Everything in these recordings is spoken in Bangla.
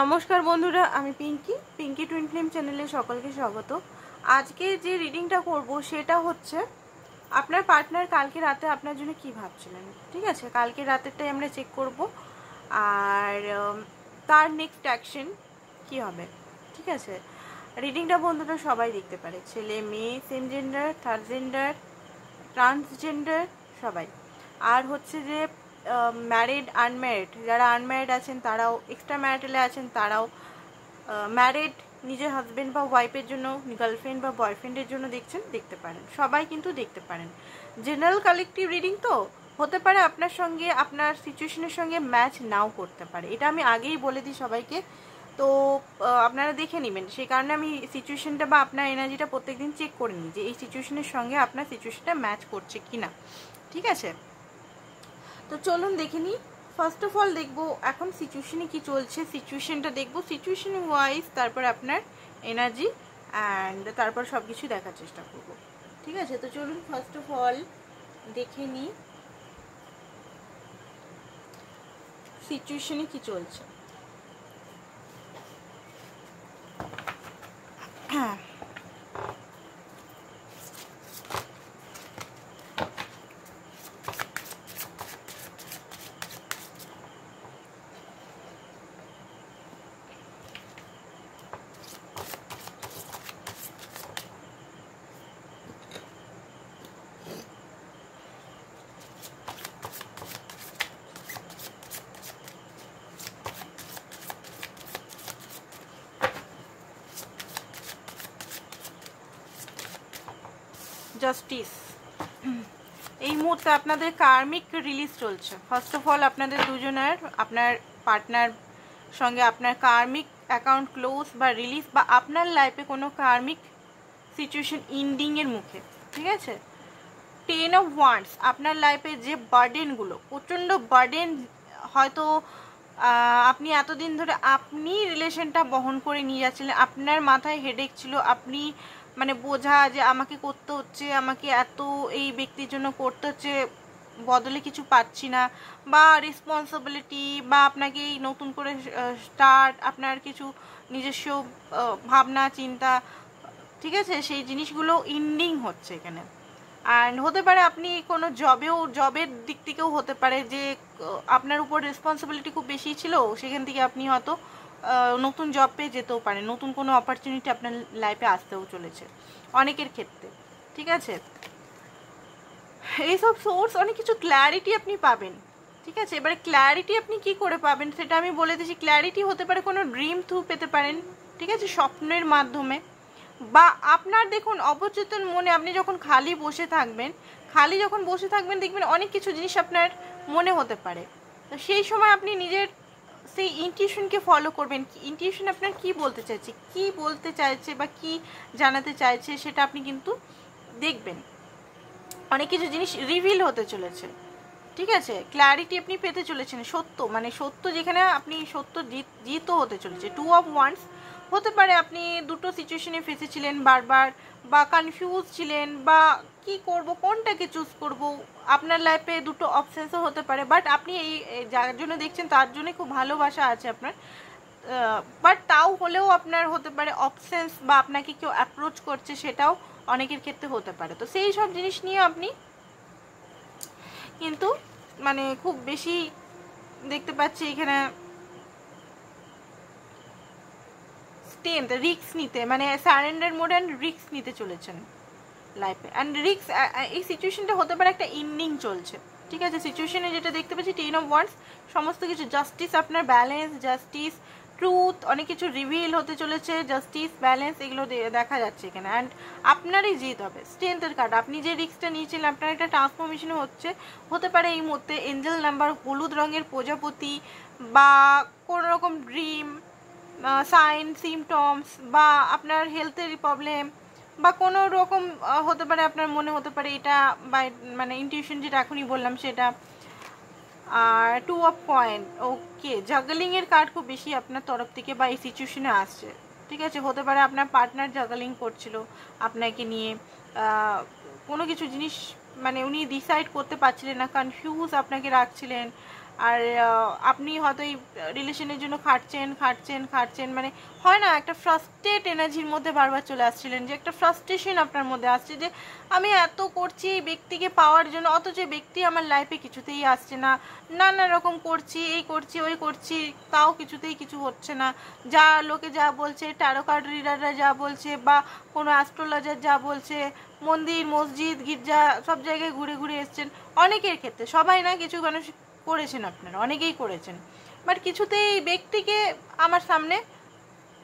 নমস্কার বন্ধুরা, আমি পিঙ্কি টুইন ফ্লেম চ্যানেলে সকলকে স্বাগত। আজকে যে রিডিংটা করব সেটা হচ্ছে আপনার পার্টনার কালকে রাতে আপনার জন্য কি ভাবছিলেন। ঠিক আছে, কালকে রাতেরটাই আমরা চেক করব আর তার নেক্সট অ্যাকশন কি হবে। ঠিক আছে, রিডিংটা বন্ধুরা সবাই দেখতে পারে, ছেলে মেয়ে, same gender, third gender, transgender সবাই। আর হচ্ছে যে ম্যারিড, আনম্যারিড, যারা আনম্যারিড আছেন তারাও, এক্সট্রা ম্যারিটালে আছেন তারাও, ম্যারিড নিজের হাজব্যান্ড বা ওয়াইফের জন্য, গার্লফ্রেন্ড বা বয়ফ্রেন্ডের জন্য দেখছেন, দেখতে পারেন, সবাই কিন্তু দেখতে পারেন। জেনারেল কালেকটিভ রিডিং তো হতে পারে আপনার সঙ্গে, আপনার সিচুয়েশনের সঙ্গে ম্যাচ নাও করতে পারে, এটা আমি আগেই বলে দিই সবাইকে। তো আপনারা দেখে নেবেন, সেই কারণে আমি সিচুয়েশনটা বা আপনার এনার্জিটা প্রত্যেকদিন চেক করে নিই যে এই সিচুয়েশনের সঙ্গে আপনার সিচুয়েশনটা ম্যাচ করছে কি না। ঠিক আছে, তো চলুন দেখে নিই। ফার্স্ট অফ অল দেখবো এখন সিচুয়েশনে কি চলছে, সিচুয়েশনটা দেখবো সিচুয়েশন ওয়াইজ, তারপর আপনার এনার্জি অ্যান্ড তারপর সব কিছু দেখার চেষ্টা করব। ঠিক আছে, তো চলুন ফার্স্ট অফ অল দেখে নিই সিচুয়েশনে কি চলছে। হ্যাঁ, জাস্টিস। এই মুহূর্তে আপনাদের কার্মিক রিলিজ চলছে। ফার্স্ট অফ অল আপনাদের দুজনের, আপনার পার্টনার সঙ্গে আপনার কার্মিক অ্যাকাউন্ট ক্লোজ বা রিলিজ, বা আপনার লাইফে কোনো কার্মিক সিচুয়েশন ইন্ডিংয়ের মুখে। ঠিক আছে, 10 অফ ওয়ান্ডস, আপনার লাইফে যে বার্ডেনগুলো, প্রচণ্ড বার্ডেন, হয়তো আপনি এতদিন ধরে আপনি রিলেশনটা বহন করে নিয়ে যাচ্ছিলেন, আপনার মাথায় হেডেক ছিল, আপনি মানে বোঝা যে আমাকে করতে হচ্ছে, আমাকে এত এই ব্যক্তির জন্য করতে হচ্ছে, বদলে কিছু পাচ্ছি না, বা রেসপন্সিবিলিটি, বা আপনাকে এই নতুন করে স্টার্ট, আপনার কিছু নিজস্ব ভাবনা চিন্তা, ঠিক আছে, সেই জিনিসগুলো ইন্ডিং হচ্ছে এখানে। অ্যান্ড হতে পারে আপনি কোনো জবের দিক থেকেও হতে পারে যে আপনার উপর রেসপন্সিবিলিটি খুব বেশি ছিল, সেখান থেকে আপনি হয়তো নতুন জব পেয়ে যেতেও পারেন, নতুন কোনো অপরচুনিটি আপনার লাইফে আসতেও চলেছে অনেকের ক্ষেত্রে। ঠিক আছে, এইসব সোর্স অনেক কিছু ক্ল্যারিটি আপনি পাবেন। ঠিক আছে, এবারে ক্ল্যারিটি আপনি কি করে পাবেন সেটা আমি বলে দিচ্ছি। ক্ল্যারিটি হতে পারে কোনো ড্রিম থ্রু পেতে পারেন, ঠিক আছে, স্বপ্নের মাধ্যমে, বা আপনার দেখুন অবচেতন মনে আপনি যখন খালি যখন বসে থাকবেন দেখবেন অনেক কিছু জিনিস আপনার মনে হতে পারে। তো সেই সময় আপনি নিজের সেই ইনটিউশনকে ফলো করবেন। ইনটিউশন আপনার কি বলতে চাইছে বা কি জানাতে চাইছে সেটা আপনি কিন্তু দেখবেন, অনেক কিছু জিনিস রিভিল হতে চলেছে। ঠিক আছে, ক্ল্যারিটি আপনি পেতে চলেছেন, সত্য যেখানে আপনি সত্য জিত হতে চলেছে। 2 অফ ওয়ান্ডস, হতে পারে আপনি দুটো সিচুয়েশনে ফেসেছিলেন বারবার, বা কনফিউজ ছিলেন, বা কি করব, কোনটাকে চুজ করব, আপনার লাইফে দুটো অপশানসও হতে পারে, বাট আপনি এই যার জন্য দেখছেন তার জন্য খুব ভালোবাসা আছে আপনার, বাট তাও হলেও আপনার হতে পারে অপশানস, বা আপনাকে কেউ অ্যাপ্রোচ করছে, সেটাও অনেকের ক্ষেত্রে হতে পারে। তো সেই সব জিনিস নিয়ে আপনি কিন্তু মানে খুব বেশি দেখতে পাচ্ছি এখানে স্ট্রেংথ, রিস্ক নিতে, মানে সারেন্ডার মোড অ্যান্ড রিস্ক নিতে চলেছেন লাইফে। অ্যান্ড রিস্ক, এই সিচুয়েশনটা হতে পারে একটা ইন্ডিং চলছে। ঠিক আছে, সিচুয়েশনে যেটা দেখতে পাচ্ছি 10 অফ ওয়ান্ডস, সমস্ত কিছু জাস্টিস, আপনার ব্যালেন্স, জাস্টিস, ট্রুথ, অনেক কিছু রিভিল হতে চলেছে, জাস্টিস, ব্যালেন্স, এগুলো দেখা যাচ্ছে এখানে। অ্যান্ড আপনারই জিত হবে, স্ট্রেংথের কার্ড। আপনি যে রিস্কটা নিয়েছিলেন, আপনার একটা ট্রান্সফরমেশনও হতে পারে এই মুহূর্তে এঞ্জেল নাম্বার, হলুদ রঙের প্রজাপতি, বা কোনো রকম ড্রিম, সাইন, সিমটমস, বা আপনার হেলথের প্রবলেম, বা কোনো রকম হতে পারে আপনার মনে হতে পারে এটা, বা মানে ইনটিউশন যেটা এখনই বললাম সেটা। আর 2 অফ কয়েন, ওকে, জাগলিংয়ের কার্ড খুব বেশি আপনার তরফ থেকে বা এই সিচুয়েশনে আসছে। ঠিক আছে, হতে পারে আপনার পার্টনার জাগলিং করছিল আপনাকে নিয়ে, কোনো কিছু জিনিস, মানে উনি ডিসাইড করতে পারছিলেন না, কনফিউজ আপনাকে রাখছিলেন, আর আপনি হয়তো এই রিলেশনের জন্য খাটছেন, মানে হয় না একটা ফ্রাস্ট্রেট এনার্জির মধ্যে বারবার চলে আসছিলেন, যে একটা ফ্রাস্ট্রেশন আপনার মধ্যে আসছে যে আমি এত করছি এই ব্যক্তিকে পাওয়ার জন্য, অথচ ব্যক্তি আমার লাইফে কিছুতেই আসছে না, নানা রকম করছি, এই করছি ওই করছি, তাও কিছুতেই কিছু হচ্ছে না। যা লোকে যা বলছে, ট্যারো কার্ড রিডাররা যা বলছে, বা কোনো অ্যাস্ট্রোলজার যা বলছে, মন্দির মসজিদ গির্জা সব জায়গায় ঘুরে ঘুরে এসছেন, অনেকের ক্ষেত্রে, সবাই না, কিছু মানুষ করেছেন, আপনারা অনেকেই করেছেন, বাট কিছুতেই এই ব্যক্তিকে আমার সামনে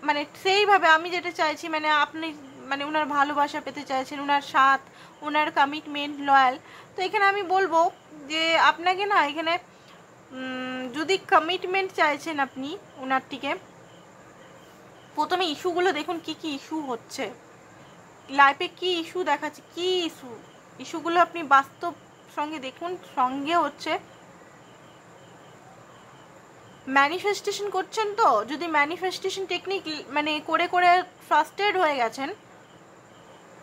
মানে সেইভাবে আমি যেটা চাইছি, মানে আপনি মানে ওনার ভালোবাসা পেতে চাইছেন, ওনার সাথ, ওনার কমিটমেন্ট, লয়াল। তো এখানে আমি বলবো যে আপনাকে না এখানে যদি কমিটমেন্ট চাইছেন আপনি ওনার থেকে, প্রথমে ইস্যুগুলো দেখুন কি কি ইস্যু হচ্ছে লাইফে, কি ইস্যু দেখাচ্ছে, কি ইস্যুগুলো আপনি বাস্তব সঙ্গে দেখুন। সঙ্গে হচ্ছে ম্যানিফেস্টেশন করছেন, তো যদি ম্যানিফেস্টেশন টেকনিক মানে করে করে ফ্রাস্ট্রেটেড হয়ে গেছেন,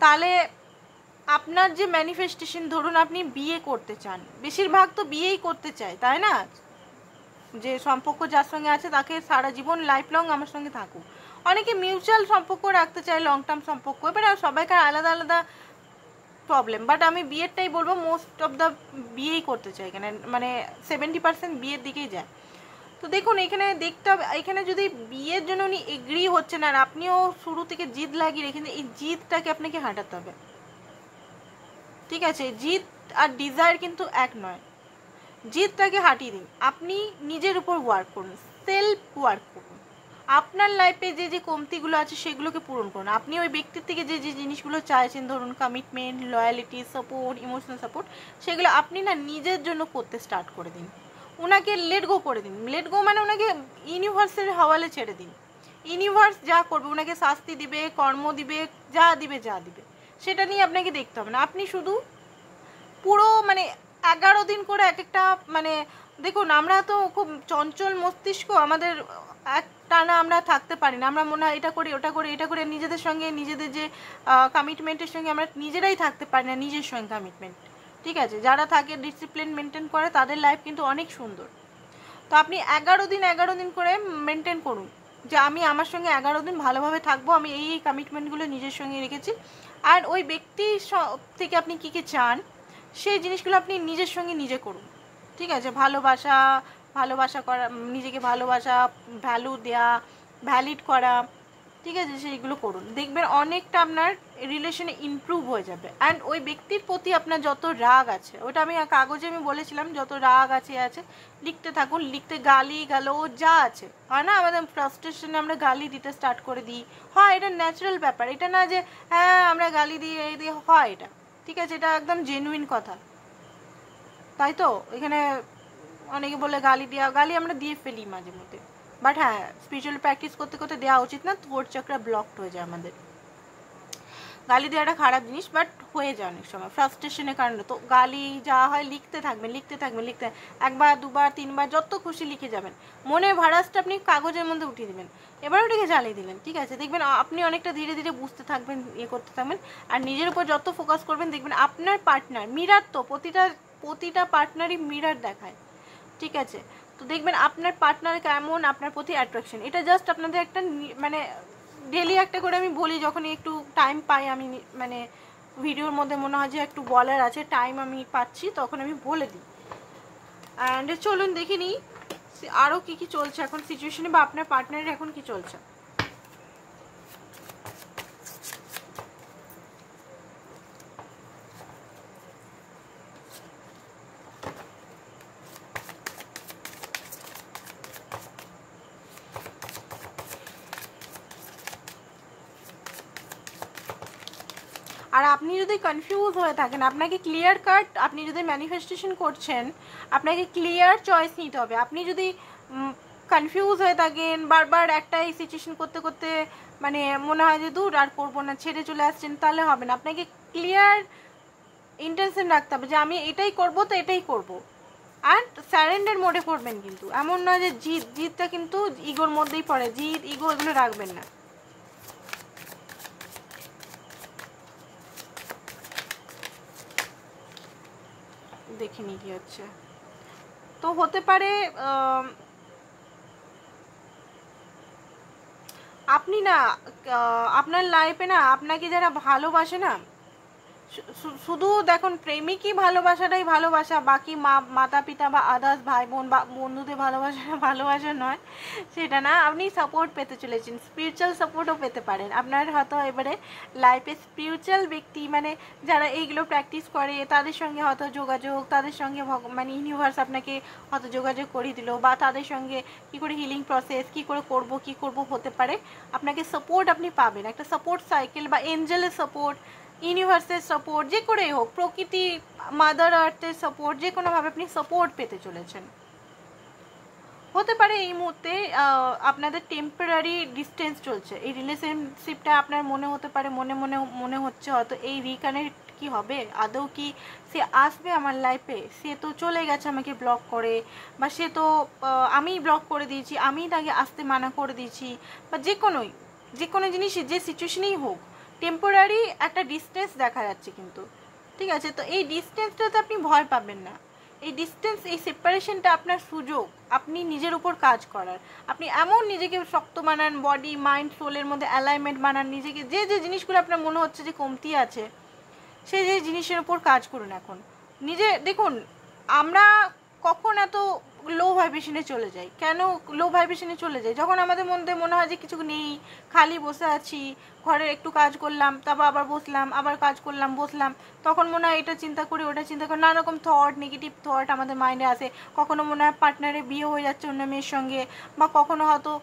তাহলে আপনার যে ম্যানিফেস্টেশন, ধরুন আপনি বিয়ে করতে চান, বেশিরভাগ তো বিয়েই করতে চায়, তাই না? যে সম্পর্ক যার সঙ্গে আছে তাকে সারা জীবন লাইফ লং আমার সঙ্গে থাকুক। অনেকে মিউচুয়াল সম্পর্ক রাখতে চায়, লং টার্ম সম্পর্ক, এবার সবাইকার আলাদা আলাদা প্রবলেম, বাট আমি বিয়েরটাই বলবো, মোস্ট অফ দ্য বিয়েই করতে চাই এখানে, মানে 70% বিয়ের দিকেই যায়। তো দেখুন এখানে দেখতে হবে, এখানে যদি বিয়ের জন্য উনি এগ্রি হচ্ছেন আর আপনিও শুরু থেকে জিদ লাগিয়ে রেখেছেন, এই জিদটাকে আপনাকে হাঁটাতে হবে, ঠিক আছে? জিদ আর ডিজায়ার কিন্তু এক নয়, জিদটাকে হাঁটিয়ে দিন, আপনি নিজের উপর ওয়ার্ক করুন, সেলফ ওয়ার্ক করুন, আপনার লাইফে যে যে কমতিগুলো আছে সেগুলোকে পূরণ করুন। আপনি ওই ব্যক্তির থেকে যে যে জিনিসগুলো চাইছেন, ধরুন commitment, loyalty, support, emotional support, সেগুলো আপনি না নিজের জন্য করতে স্টার্ট করে দিন, ওনাকে লেট গো করে দিন। লেট গো মানে ওনাকে ইউনিভার্সের হাওয়ালে ছেড়ে দিন, ইউনিভার্স যা করবে, ওনাকে শাস্তি দিবে, কর্ম দিবে, যা দিবে সেটা নিয়ে আপনাকে দেখতে হবে না। আপনি শুধু পুরো মানে 11 দিন করে এক একটা, মানে দেখুন আমরা তো খুব চঞ্চল মস্তিষ্ক, আমাদের এক টানা আমরা থাকতে পারি না, আমরা মনে হয় এটা করি ওটা করি এটা করে, নিজেদের সঙ্গে নিজেদের যে কমিটমেন্টের সঙ্গে আমরা নিজেরাই থাকতে পারি না, নিজের সঙ্গে কমিটমেন্ট, ঠিক আছে? যারা থাকে ডিসিপ্লিন মেনটেন করে তাদের লাইফ কিন্তু অনেক সুন্দর। তো আপনি 11 দিন করে মেনটেন করুন যে আমি আমার সঙ্গে 11 দিন ভালোভাবে থাকবো, আমি এই কমিটমেন্টগুলো নিজের সঙ্গে রেখেছি। আর ওই ব্যক্তি থেকে আপনি কী কী চান সেই জিনিসগুলো আপনি নিজের সঙ্গে নিজে করুন, ঠিক আছে? ভালোবাসা করা, নিজেকে ভালোবাসা, ভ্যালু দেয়া, ভ্যালিড করা, ঠিক আছে? সেইগুলো করুন, দেখবেন অনেকটা আপনার রিলেশনে ইমপ্রুভ হয়ে যাবে। অ্যান্ড ওই ব্যক্তির প্রতি আপনার যত রাগ আছে, ওটা আমি কাগজে আমি বলেছিলাম, যত রাগ আছে লিখতে থাকুন, লিখতে গালি গালো যা আছে, হয় না আমাদের ফ্রাস্ট্রেশনে আমরা গালি দিতে স্টার্ট করে দিই, হয় এটা ন্যাচারাল ব্যাপার, এটা না যে হ্যাঁ আমরা গালি দিয়ে এই দিয়ে হয়, এটা ঠিক আছে, এটা একদম জেনুইন কথা, তাই তো? এখানে অনেকে বলে গালি আমরা দিয়ে ফেলি মাঝে মধ্যে, বাট হ্যাঁ স্পিরিচুয়াল প্র্যাকটিস করতে করতে দেওয়া উচিত না, থ্রোট চক্রা ব্লকড হয়ে যায় আমাদের। গালি দেওয়াটা খারাপ জিনিস, বাট হয়ে যায় অনেক সময় ফ্রাস্ট্রেশনের কারণে। তো গালি যা হয় লিখতে থাকবেন, একবার দুবার তিনবার যত খুশি লিখে যাবেন, মনের ভারাসটা আপনি কাগজের মধ্যে উঠিয়ে দেবেন, এবার ওটাকে জ্বালিয়ে দিলেন, ঠিক আছে? দেখবেন আপনি অনেকটা ধীরে ধীরে বুঝতে থাকবেন, করতে থাকবেন। আর নিজের উপর যত ফোকাস করবেন দেখবেন আপনার পার্টনার, মিরার তো প্রতিটা পার্টনারই মিরার দেখায়, ঠিক আছে? তো দেখবেন আপনার পার্টনার কেমন, আপনার প্রতি অ্যাট্রাকশন, এটা জাস্ট আপনাদের একটা মানে ডেলি একটা করে আমি বলি, যখনই একটু টাইম পাই আমি, মানে ভিডিওর মধ্যে মনে হয় যে একটু বলার আছে, টাইম আমি পাচ্ছি তখন আমি বলে দিই। অ্যান্ড চলুন দেখে নিই আরও কী কী চলছে এখন সিচুয়েশনে, বা আপনার পার্টনারের এখন কি চলছে। আর আপনি যদি কনফিউজ হয়ে থাকেন, আপনাকে ক্লিয়ার কাট, আপনি যদি ম্যানিফেস্টেশন করছেন আপনাকে ক্লিয়ার চয়েস নিতে হবে। আপনি যদি কনফিউজ হয়ে থাকেন, বারবার একটাই সিচুয়েশন করতে করতে মানে মনে হয় যে দূর আর করবো না, ছেড়ে চলে আসছেন, তাহলে হবে না। আপনাকে ক্লিয়ার ইন্টেনশন রাখতে হবে যে আমি এটাই করবো, তো এটাই করবো। অ্যান্ড স্যারেন্ডার মোডে করবেন, কিন্তু এমন নয় যে জিদটা কিন্তু ইগোর মধ্যেই পড়ে, জিদ ইগো এগুলো রাখবেন না। দেখিনি কি হচ্ছে। তো হতে পারে আপনি না আপনার লাইফে না আপনাকে যারা ভালোবাসে না, শুধু দেখুন প্রেমিকই ভালোবাসাটাই ভালোবাসা, বাকি মাতা পিতা বা আদার্স ভাই বোন বা বন্ধুদের ভালোবাসা নয়, সেটা না। আপনি সাপোর্ট পেতে চলেছেন, স্পিরিচুয়াল সাপোর্টও পেতে পারেন। আপনার হয়তো এবারে লাইফে স্পিরিচুয়াল ব্যক্তি মানে যারা এইগুলো প্র্যাকটিস করে তাদের সঙ্গে হয়তো যোগাযোগ, তাদের সঙ্গে মানে ইউনিভার্স আপনাকে হয়তো যোগাযোগ করে দিল, বা তাদের সঙ্গে কি করে হিলিং প্রসেস কি করব হতে পারে। আপনাকে সাপোর্ট আপনি পাবেন, একটা সাপোর্ট সাইকেল বা এঞ্জেলের সাপোর্ট, ইউনিভার্সের সাপোর্ট, যে করেই হোক, প্রকৃতি মাদার আর্থের সাপোর্ট, যে কোনোভাবে আপনি সাপোর্ট পেতে চলেছেন। হতে পারে এই মুহূর্তে আপনাদের টেম্পোরারি ডিস্টেন্স চলছে, এই রিলেশনশিপটা আপনার মনে হতে পারে, মনে হচ্ছে হয়তো এই রিকানেক্ট কি হবে, আদৌ কি সে আসবে আমার লাইফে, সে তো চলে গেছে আমাকে ব্লক করে, বা সে তো আমি ব্লক করে দিয়েছি, আমি তাকে আসতে মানা করে দিয়েছি, বা যে কোনো জিনিস যে সিচুয়েশনেই হোক টেম্পোরারি একটা ডিস্টেন্স দেখা যাচ্ছে কিন্তু, ঠিক আছে। তো এই ডিস্টেন্সটাতে আপনি ভয় পাবেন না, এই ডিস্টেন্স, এই সেপারেশনটা আপনার সুযোগ আপনি নিজের উপর কাজ করার। আপনি এমন নিজেকে শক্ত বানান, বডি মাইন্ড সোলের মধ্যে অ্যালাইনমেন্ট বানান, নিজেকে যে জিনিসগুলো আপনার মনে হচ্ছে যে কমতি আছে সেই যে জিনিসের উপর কাজ করুন। এখন নিজে দেখুন, আমরা কখন এত লো ভাইব্রেশনে চলে যাই, কেন লো ভাইব্রেশনে চলে যাই? যখন আমাদের মধ্যে মনে হয় যে কিছু নেই, খালি বসে আছি, ঘরে একটু কাজ করলাম, তারপর আবার বসলাম, আবার কাজ করলাম, বসলাম, তখন মনে হয় এটা চিন্তা করি, ওটা চিন্তা করি, নানা রকম থট, নেগেটিভ থট আমাদের মাইন্ডে আসে। কখনো মনে হয় পার্টনারে বিয়ে হয়ে যাচ্ছে অন্য মেয়ের সঙ্গে, বা কখনো হয়তো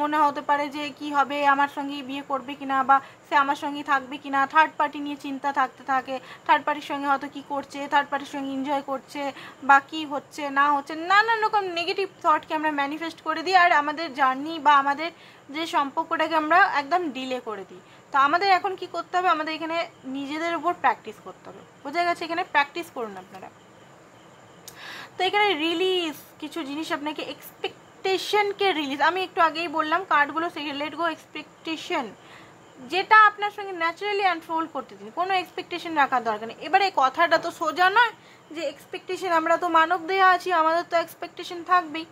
মনে হতে পারে যে কি হবে, আমার সঙ্গেই বিয়ে করবে কিনা, বা সে আমার সঙ্গেই থাকবে কিনা, থার্ড পার্টি নিয়ে চিন্তা থাকতে থাকে, থার্ড পার্টির সঙ্গে হয়তো কি করছে, থার্ড পার্টির সঙ্গে এনজয় করছে, বা কি হচ্ছে না হচ্ছে, নানান রকম নেগেটিভ থটকে আমরা ম্যানিফেস্ট করে দিই, আর আমাদের জার্নি বা আমাদের যে সম্পর্কটাকে আমরা একদম ডিলে করে দিই। তো আমাদের এখন কি করতে হবে, আমাদের এখানে নিজেদের উপর প্র্যাকটিস করতে হবে, বোঝা গেছে? এখানে প্র্যাকটিস করুন আপনারা। তো এখানে রিলিজ কিছু জিনিস আপনাকে এক্সপেকটেশনকে রিলিজ, আমি একটু আগেই বললাম কার্ডগুলো লেট গো এক্সপেকটেশন, যেটা আপনার সঙ্গে ন্যাচারালি আনফোল্ড করতে দিন, কোনো এক্সপেকটেশন রাখার দরকার নেই। এবারে কথাটা তো সোজা নয় যে এক্সপেকটেশন, আমরা তো মানব দেহে আছি, আমাদের তো এক্সপেকটেশন থাকবেই,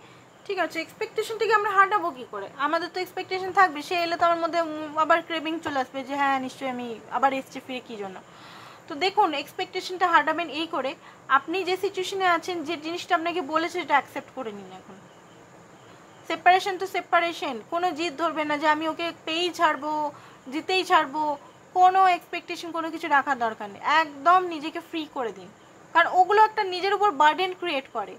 ঠিক আছে। এক্সপেকটেশনটিকে আমরা হাঁটাবো কী করে? আমাদের তো এক্সপেকটেশন থাকবে, সে এলে তো আমার মধ্যে আবার ক্রেভিং চলে আসবে যে হ্যাঁ নিশ্চয়ই আমি আবার এসছি ফিরে কী জন্য। তো দেখুন, এক্সপেকটেশনটা হাঁটাবেন এই করে, আপনি যে সিচুয়েশনে আছেন, যে জিনিসটা আপনাকে বলেছে সেটা অ্যাকসেপ্ট করে নিন। এখন সেপারেশন তো সেপারেশন, কোনো জিদ ধরবে না যে আমি ওকে পেয়েই ছাড়বো, জিতেই ছাড়বো, কোনো এক্সপেকটেশন কোনো কিছু রাখার দরকার নেই, একদম নিজেকে ফ্রি করে দিন। কারণ ওগুলো একটা নিজের উপর বার্ডেন ক্রিয়েট করে,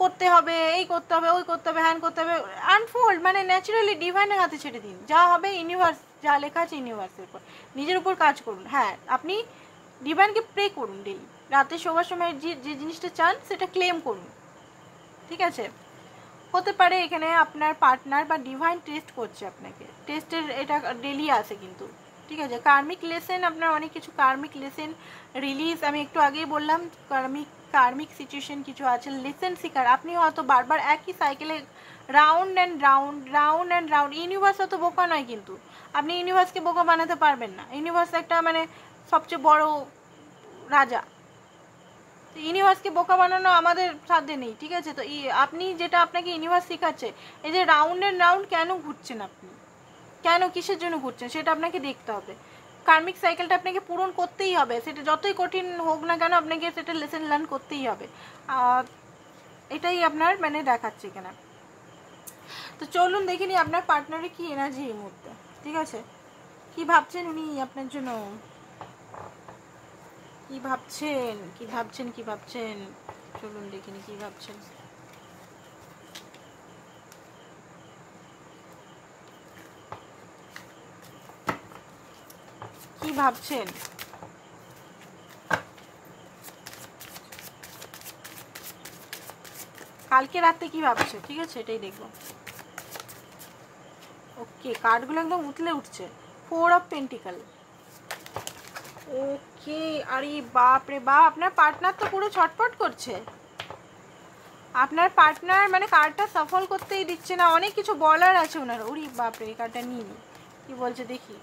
করতে হবে, এই করতে হবে, ওই করতে হবে, হ্যান করতে হবে, আনফোল্ড মানে ন্যাচারালি ডিভাইনের হাতে ছেড়ে দিন, যা হবে ইউনিভার্স, যা লেখা আছে ইউনিভার্সের উপর, নিজের উপর কাজ করুন। হ্যাঁ, আপনি ডিভাইনকে প্রে করুন ডেইলি, রাতে শোবার সময় যে জিনিসটা চান সেটা ক্লেম করুন, ঠিক আছে। হতে পারে এখানে আপনার পার্টনার বা ডিভাইন টেস্ট করছে আপনাকে, টেস্টের এটা ডেলি আছে কিন্তু, ঠিক আছে। কার্মিক লেসেন, আপনার অনেক কিছু কার্মিক লেসেন রিলিজ, আমি একটু আগেই বললাম কার্মিক সিচুয়েশন কিছু আছে, লেসেন শিকার, আপনি হয়তো বারবার একই সাইকেলে রাউন্ড অ্যান্ড রাউন্ড। ইউনিভার্স অত বোকা নয় কিন্তু, আপনি ইউনিভার্সকে বোকা বানাতে পারবেন না। ইউনিভার্স একটা মানে সবচেয়ে বড় রাজা, ইউনিভার্সকে বোকা বানানো আমাদের সাধ্যে নেই, ঠিক আছে। তো আপনি যেটা আপনাকে ইউনিভার্স শেখাচ্ছে, এই যে রাউন্ড অ্যান্ড রাউন্ড কেন ঘুরছেন আপনি, কেন কিসের জন্য ঘুরছেন সেটা আপনাকে দেখতে হবে। কার্মিক সাইকেলটা আপনাকে পূরণ করতেই হবে, সেটা যতই কঠিন হোক না কেন আপনাকে সেটা লেসন লার্ন করতেই হবে। এটাই আপনার মানে দেখাচ্ছে এখানে। তো চলুন দেখে নিই আপনার পার্টনারে কি এনার্জি এই মুহূর্তে, ঠিক আছে। কি ভাবছেন উনি আপনার জন্য, কি ভাবছেন, চলুন দেখিনি কি ভাবছেন। কি ভাবছেন, কালকে রাতে কি ভাবছে, ঠিক আছে, এটাই দেখবো। ওকে, কার্ডগুলো একদম উতলে উঠছে। 4 অফ পেন্টিকল, ওকে। আরে বাপ রে বাপ, আপনার পার্টনার তো পুরো ছটফট করছে। আপনার পার্টনার মানে কার্ডটা সফল করতেই দিচ্ছে না, অনেক কিছু বলার আছে ওনার। ওরে বাপ রে, এই কার্ডটা নিয়ে নি, কি বলছে দেখি।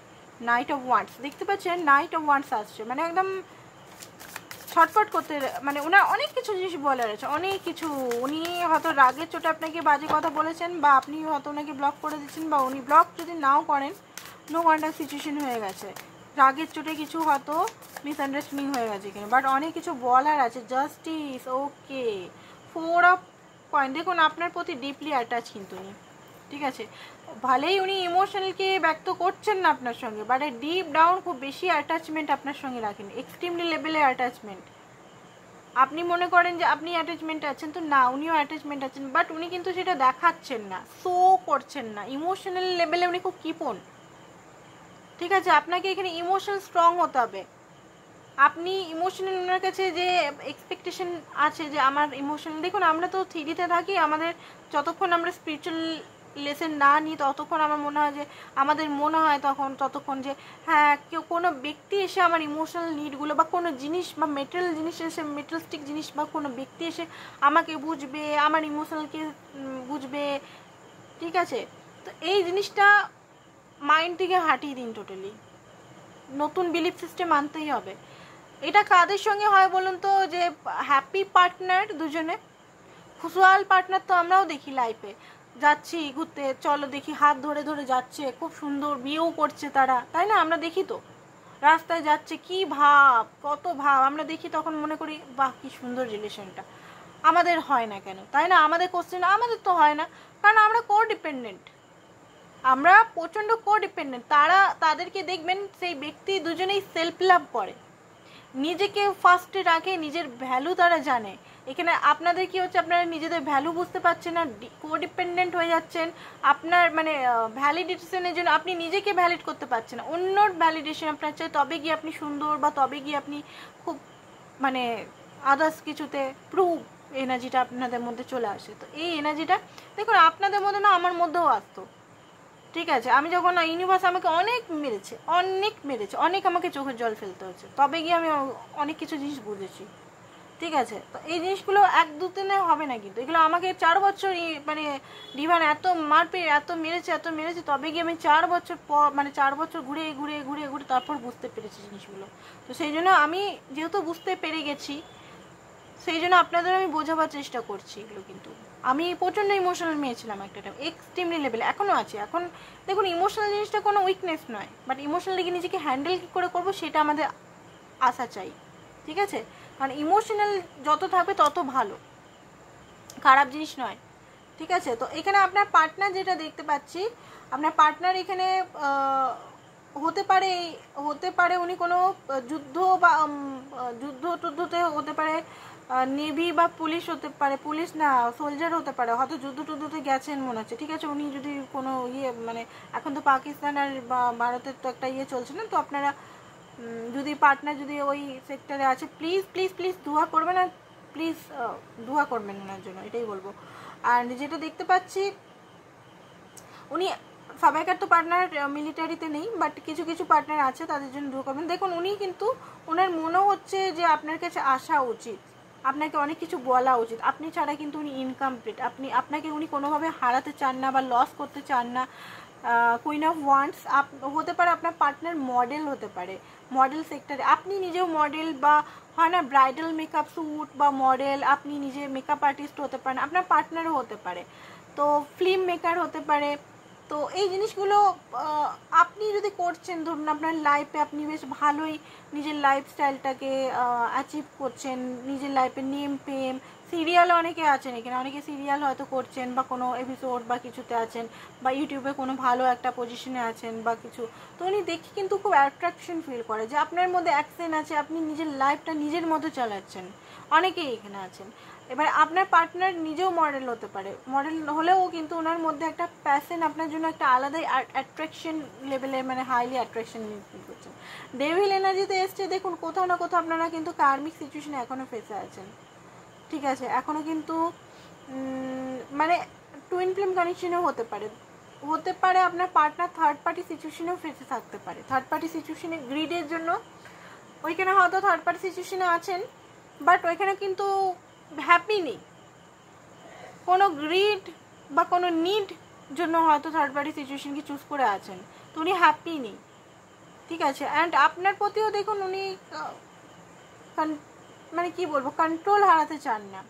নাইট অফ ওয়ান্ডস দেখতে পাচ্ছেন, নাইট অফ ওয়ান্ডস আসছে, মানে একদম ছটফট করতে, মানে ওনার অনেক কিছু জিনিস বলার আছে, অনেক কিছু। উনি হয়তো রাগের চোটে আপনাকে বাজে কথা বলেছেন, বা আপনি হয়তো ওনাকে ব্লক করে দিচ্ছেন, বা উনি ব্লক যদি নাও করেন, নো কন্ট্যাক্ট সিচুয়েশন হয়ে গেছে, রাগের চোটে কিছু হয়তো মিসআন্ডারস্ট্যান্ডিং হয়ে গেছে কিনা, বাট অনেক কিছু বলার আছে। Justice, okay, 4 of coin. দেখুন আপনার প্রতি ডিপলি অ্যাটাচ কিন্তু উনি, ঠিক আছে। ভালোই উনি ইমোশনালকে ব্যক্ত করছেন না আপনার সঙ্গে, বাট ডিপ ডাউন খুব বেশি অ্যাটাচমেন্ট আপনার সঙ্গে রাখেন, এক্সট্রিমলি লেভেলে অ্যাটাচমেন্ট। আপনি মনে করেন যে আপনি অ্যাটাচমেন্ট আছেন, তো না, উনিও অ্যাটাচমেন্ট আছেন, বাট উনি কিন্তু সেটা দেখাচ্ছেন না, শো করছেন না। ইমোশনাল লেভেলে উনি খুব কিপন, ঠিক আছে। আপনাকে এখানে ইমোশনাল স্ট্রং হতে হবে। আপনি ইমোশনাল, ওনার কাছে যে এক্সপেকটেশন আছে যে আমার ইমোশনাল, দেখুন আমরা তো থ্রিডিতে থাকি, আমাদের যতক্ষণ আমরা স্পিরিচুয়াল লেসন না নিই ততক্ষণ আমার মনে হয় যে আমাদের মনে হয় ততক্ষণ যে হ্যাঁ কেউ কোনো ব্যক্তি এসে আমার ইমোশনাল নিডগুলো, বা কোনো জিনিস বা মেটেরিয়াল জিনিস এসে, মেটেরিয়ালিস্টিক জিনিস বা কোনো ব্যক্তি এসে আমাকে বুঝবে, আমার ইমোশনালকে বুঝবে, ঠিক আছে। তো এই জিনিসটা মাইন্ড থেকে হাঁটিয়ে দিন টোটালি, নতুন বিলিফ সিস্টেম আনতেই হবে। এটা কাদের সঙ্গে হয় বলুন তো, যে হ্যাপি পার্টনার, দুজনে খুশহাল পার্টনার তো আমরাও দেখি লাইফে, যাচ্ছি ঘুরতে, চলো দেখি হাত ধরে ধরে যাচ্ছে, খুব সুন্দর বিয়েও করছে তারা, তাই না? আমরা দেখি তো, রাস্তায় যাচ্ছে, কি ভাব, কত ভাব আমরা দেখি, তখন মনে করি বাহ কি সুন্দর রিলেশনটা। আমাদের হয় না কেন, তাই না? আমাদের কোশ্চেন, আমাদের তো হয় না, কারণ আমরা কোডিপেন্ডেন্ট, আমরা প্রচণ্ড কোডিপেন্ডেন্ট। তাদেরকে দেখবেন সেই ব্যক্তি দুজনেই সেলফ লাভ করে, নিজেকে ফার্স্টে রাখে, নিজের ভ্যালু তারা জানে। এখানে আপনাদের কি হচ্ছে, আপনারা নিজেদের ভ্যালু বুঝতে পারছেন না, কোডিপেন্ডেন্ট হয়ে যাচ্ছেন। আপনার মানে ভ্যালিডেশনের জন্য আপনি নিজেকে ভ্যালিড করতে পারছেন না, অন্যর ভ্যালিডেশন আপনার চাই, তবে গিয়ে আপনি সুন্দর, বা তবে গিয়ে আপনি খুব মানে আদার্স কিছুতে প্রুভ এনার্জিটা আপনাদের মধ্যে চলে আসে। তো এই এনার্জিটা দেখুন আপনাদের মধ্যে না, আমার মধ্যেও আসতো, ঠিক আছে। আমি যখন ইউনিভার্স আমাকে অনেক মেরেছে, অনেক আমাকে চোখের জল ফেলতে হচ্ছে, তবে গিয়ে আমি অনেক কিছু জিনিস বুঝেছি, ঠিক আছে। তো এই জিনিসগুলো 1-2 দিনে হবে না, কিন্তু এগুলো আমাকে 4 বছর মানে ডিভাইন এত এত মেরেছে, তবে গিয়ে আমি 4 বছর পর, মানে 4 বছর ঘুরে ঘুরে ঘুরে ঘুরে তারপর বুঝতে পেরেছি জিনিসগুলো। তো সেই জন্য আমি যেহেতু বুঝতে পেরে গেছি, সেই জন্য আপনাদের আমি বোঝাবার চেষ্টা করছি এগুলো। কিন্তু আমি প্রচণ্ড ইমোশনাল মেয়ে ছিলাম একটা টাইম, এক্সট্রিমলি লেভেলে, এখনও আছি। এখন দেখুন ইমোশনাল জিনিসটা কোনো উইকনেস নয়, বাট ইমোশনালি নিজেকে হ্যান্ডেল কী করে করবো সেটা আমাদের আশা চাই, ঠিক আছে। কারণ ইমোশনাল যত থাকবে তত ভালো, খারাপ জিনিস নয়, ঠিক আছে। তো এখানে আপনার পার্টনার যেটা দেখতে পাচ্ছি, আপনার পার্টনার এখানে হতে পারে উনি কোনো যুদ্ধ বা যুদ্ধতে হতে পারে, নেভি বা পুলিশ হতে পারে, পুলিশ না সোলজার হতে পারে, হয়তো যুদ্ধতে গেছেন মনে হচ্ছে, ঠিক আছে। উনি যদি কোনো মানে এখন তো পাকিস্তান আর বা ভারতের তো একটা চলছে না, তো আপনারা যদি পার্টনার যদি ওই সেক্টরে আছে, প্লিজ প্লিজ প্লিজ দোয়া করবেন, আর প্লিজ দোয়া করবেন ওনার জন্য, এটাই বলবো। আর যেটা দেখতে পাচ্ছি, উনি সবাইকার তো পার্টনার মিলিটারিতে নেই, বাট কিছু কিছু পার্টনার আছে, তাদের জন্য দোয়া করবেন। দেখুন উনি কিন্তু, ওনার মনে হচ্ছে যে আপনার কাছে আসা উচিত, আপনাকে অনেক কিছু বলা উচিত, আপনি ছাড়া কিন্তু উনি ইনকমপ্লিট, আপনাকে উনি কোনোভাবে হারাতে চান না বা লস করতে চান না। কুইন অফ ওয়ান্ডস হতে পারে আপনার পার্টনার, মডেল হতে পারে, মডেল সেক্টরে, আপনি নিজেও মডেল, বা হয় না ব্রাইডাল মেকআপ স্যুট বা মডেল, আপনি নিজে মেকআপ আর্টিস্ট হতে পারেন, আপনার পার্টনারও হতে পারে, তো ফিল্ম মেকার হতে পারে। তো এই জিনিসগুলো আপনি যদি করছেন, ধরুন আপনার লাইফে আপনি বেশ ভালোই নিজের লাইফস্টাইলটাকে অ্যাচিভ করছেন, নিজের লাইফে নেম ফেম, সিরিয়ালে অনেকে আছেন এখানে, অনেকে সিরিয়াল হয়তো করছেন, বা কোনো এপিসোড বা কিছুতে আছেন, বা ইউটিউবে কোনো ভালো একটা পজিশনে আছেন বা কিছু, তো উনি দেখি কিন্তু খুব অ্যাট্রাকশন ফিল করে যে আপনার মধ্যে অ্যাকশন আছে, আপনি নিজের লাইফটা নিজের মতো চালাচ্ছেন, অনেকেই এখানে আছেন। এবার আপনার পার্টনার নিজেও মডেল হতে পারে, মডেল হলেও কিন্তু ওনার মধ্যে একটা প্যাশন আপনার জন্য, একটা আলাদাই অ্যাট্রাকশন লেভেলে, মানে হাইলি অ্যাট্রাকশন ফিল করছেন। ডেভিল এনার্জিতে এসছে, দেখুন কোথাও না কোথাও আপনারা কিন্তু কার্মিক সিচুয়েশনে এখনও ফেসে আছেন, ঠিক আছে। এখনও কিন্তু মানে টুইন ফ্লেম কানেকশনেও হতে পারে আপনার পার্টনার থার্ড পার্টি সিচুয়েশনেও ফেসে থাকতে পারে, থার্ড পার্টি সিচুয়েশনে গ্রিডের জন্য ওইখানে হয়তো থার্ড পার্টি সিচুয়েশনে আছেন, বাট ওইখানে কিন্তু হ্যাপি নেই, কোনো গ্রিড বা কোনো নিড জন্য হয়তো থার্ড পার্টি সিচুয়েশনকে চুজ করে আছেন, তো উনি হ্যাপি নেই, ঠিক আছে। অ্যান্ড আপনার প্রতিও দেখুন উনি মানে কি বলবো, কন্ট্রোল হারাতে চান না।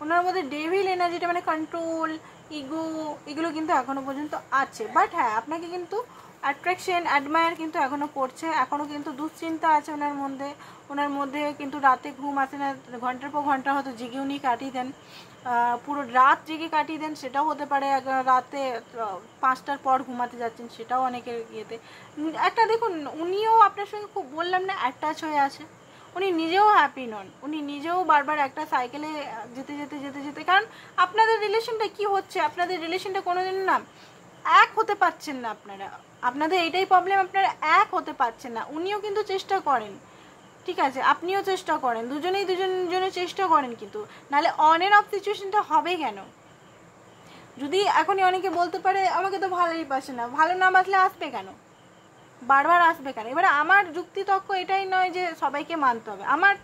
ওনার মধ্যে ডেভিল এনার্জিটা মানে কন্ট্রোল, ইগো, এগুলো কিন্তু এখনো পর্যন্ত আছে। বাট হ্যাঁ, আপনাকে কিন্তু অ্যাট্রাকশন, অ্যাডমায়ার কিন্তু এখনো করছে। এখনো কিন্তু দুশ্চিন্তা আছে ওনার মধ্যে। ওনার মধ্যে কিন্তু রাতে ঘুম আসে না, ঘন্টার পর ঘন্টা হয়তো জেগে উনি কাটিয়ে দেন, পুরো রাত জেগে কাটিয়ে দেন, সেটাও হতে পারে। রাতে 5টার পর ঘুমাতে যাচ্ছেন, সেটাও অনেকের ইয়েতে। একটা দেখুন, উনিও আপনার সঙ্গে খুব বললাম না অ্যাটাচ হয়ে আছে। উনি নিজেও হ্যাপি নন, উনি নিজেও বারবার একটা সাইকেলে যেতে যেতে যেতে যেতে, কারণ আপনাদের রিলেশনটা কি হচ্ছে, আপনাদের রিলেশনটা কোনোদিন না এক হতে পারছেন না আপনারা। আপনাদের এইটাই প্রবলেম, আপনারা এক হতে পারছেন না। উনিও কিন্তু চেষ্টা করেন, ঠিক আছে, আপনিও চেষ্টা করেন, দুজনেই দুজনের চেষ্টা করেন, কিন্তু নাহলে অন এন্ড অফ সিচুয়েশনটা হবে কেন? যদি এখনই অনেকে বলতে পারে আমাকে তো ভালোই বাসে না, ভালো না বাসলে আসবে কেন, বারবার আসবে কেন? এবারে আমার যুক্তিতক্ক এটাই নয় যে সবাইকে মানতে হবে, আমার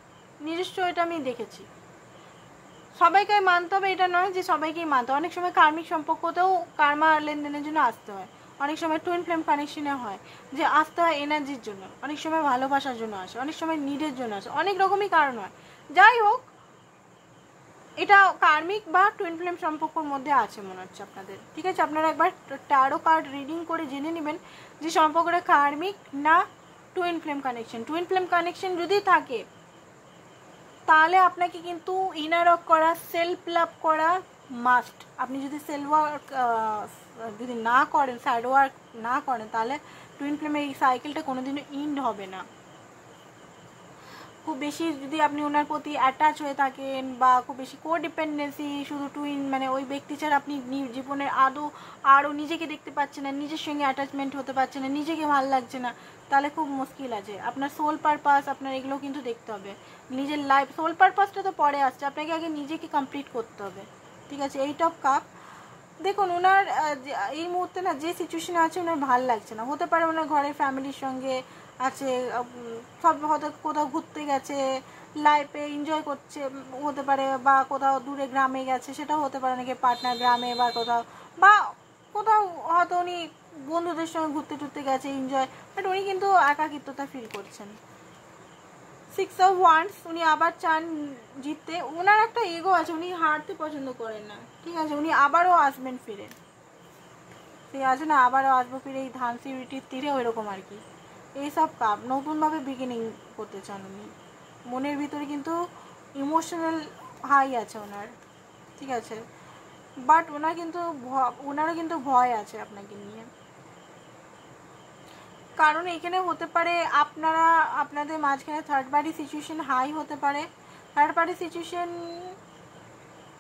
নিজস্ব এটা আমি দেখেছি। সবাইকে মানতে হবে এটা নয় যে সবাইকেই মানতে হবে। অনেক সময় কার্মিক সম্পর্কতেও কার্মা লেনদেনের জন্য আসতে হয়, অনেক সময় টুইন ফ্লেম কানেকশনে হয় যে আসতে হয় এনার্জির জন্য, অনেক সময় ভালোবাসার জন্য আসে, অনেক সময় নিডের জন্য আসে, অনেক রকমই কারণ হয়। যাই হোক, এটা কার্মিক বা টুইন ফ্লেম সম্পর্কের মধ্যে আছে মনে হচ্ছে আপনাদের, ঠিক আছে? আপনারা একবার ট্যারো কার্ড রিডিং করে জেনে নেবেন যে সম্পর্কটা কার্মিক না twin flame connection. Twin flame connection যদি থাকে তাহলে আপনাকে কিন্তু ইনার ওয়ার্ক করা, সেলফ লাভ করা মাস্ট। আপনি যদি সেলফ ওয়ার্ক যদি না করেন, সাইড ওয়ার্ক না করেন, তাহলে টুইন ফ্লেমের এই সাইকেলটা কোনোদিনও ইন্ড হবে না। খুব বেশি যদি আপনি ওনার প্রতি অ্যাটাচ হয়ে থাকেন বা খুব বেশি কোডিপেন্ডেন্সি, শুধু টুইন মানে ওই ব্যক্তি ছাড়া আপনি জীবনের আরও নিজেকে দেখতে পাচ্ছেন না, নিজের সঙ্গে অ্যাটাচমেন্ট হতে পারছেন না, নিজেকে ভালো লাগছে না, তাহলে খুব মুশকিল আছে। আপনার সোল পারপাস, আপনার এগুলো কিন্তু দেখতে হবে। নিজের লাইফ, সোল পারপাসটা তো পরে আসছে, আপনাকে আগে নিজেকে কমপ্লিট করতে হবে, ঠিক আছে? এইট অফ কাপ, দেখুন ওনার এই মুহূর্তে না যে সিচুয়েশনে আছে ওনার ভালো লাগছে না। হতে পারে ওনার ঘরের ফ্যামিলির সঙ্গে আছে, সব হয়তো কোথাও ঘুরতে গেছে, লাইফে এনজয় করছে হতে পারে, বা কোথাও দূরে গ্রামে গেছে, সেটাও হতে পারে, নাকি পার্টনার গ্রামে বা কোথাও হয়তো উনি বন্ধুদের সঙ্গে ঘুরতে টুরতে গেছে, এনজয়, বাট উনি কিন্তু একাকিত্বতা ফিল করছেন। 6 অফ ওয়ান্ডস, উনি আবার চান জিততে। ওনার একটা ইগো আছে, উনি হারতে পছন্দ করেন না, ঠিক আছে? উনি আবারও আসবেন ফিরে, ঠিক আছে না? আবারও আসবো ফিরে, এই ধান সিউরিটির তীরে, ওই রকম আর কি। এইসব কাপ নতুনভাবে বিগিনিং করতে চান উনি। মনের ভিতরে কিন্তু ইমোশনাল হাই আছে ওনার, ঠিক আছে? বাট ওনারও কিন্তু ভয় আছে আপনাকে নিয়ে, কারণ এখানে হতে পারে আপনাদের মাঝখানে থার্ড পার্টি সিচুয়েশন হাই হতে পারে। থার্ড পার্টি সিচুয়েশন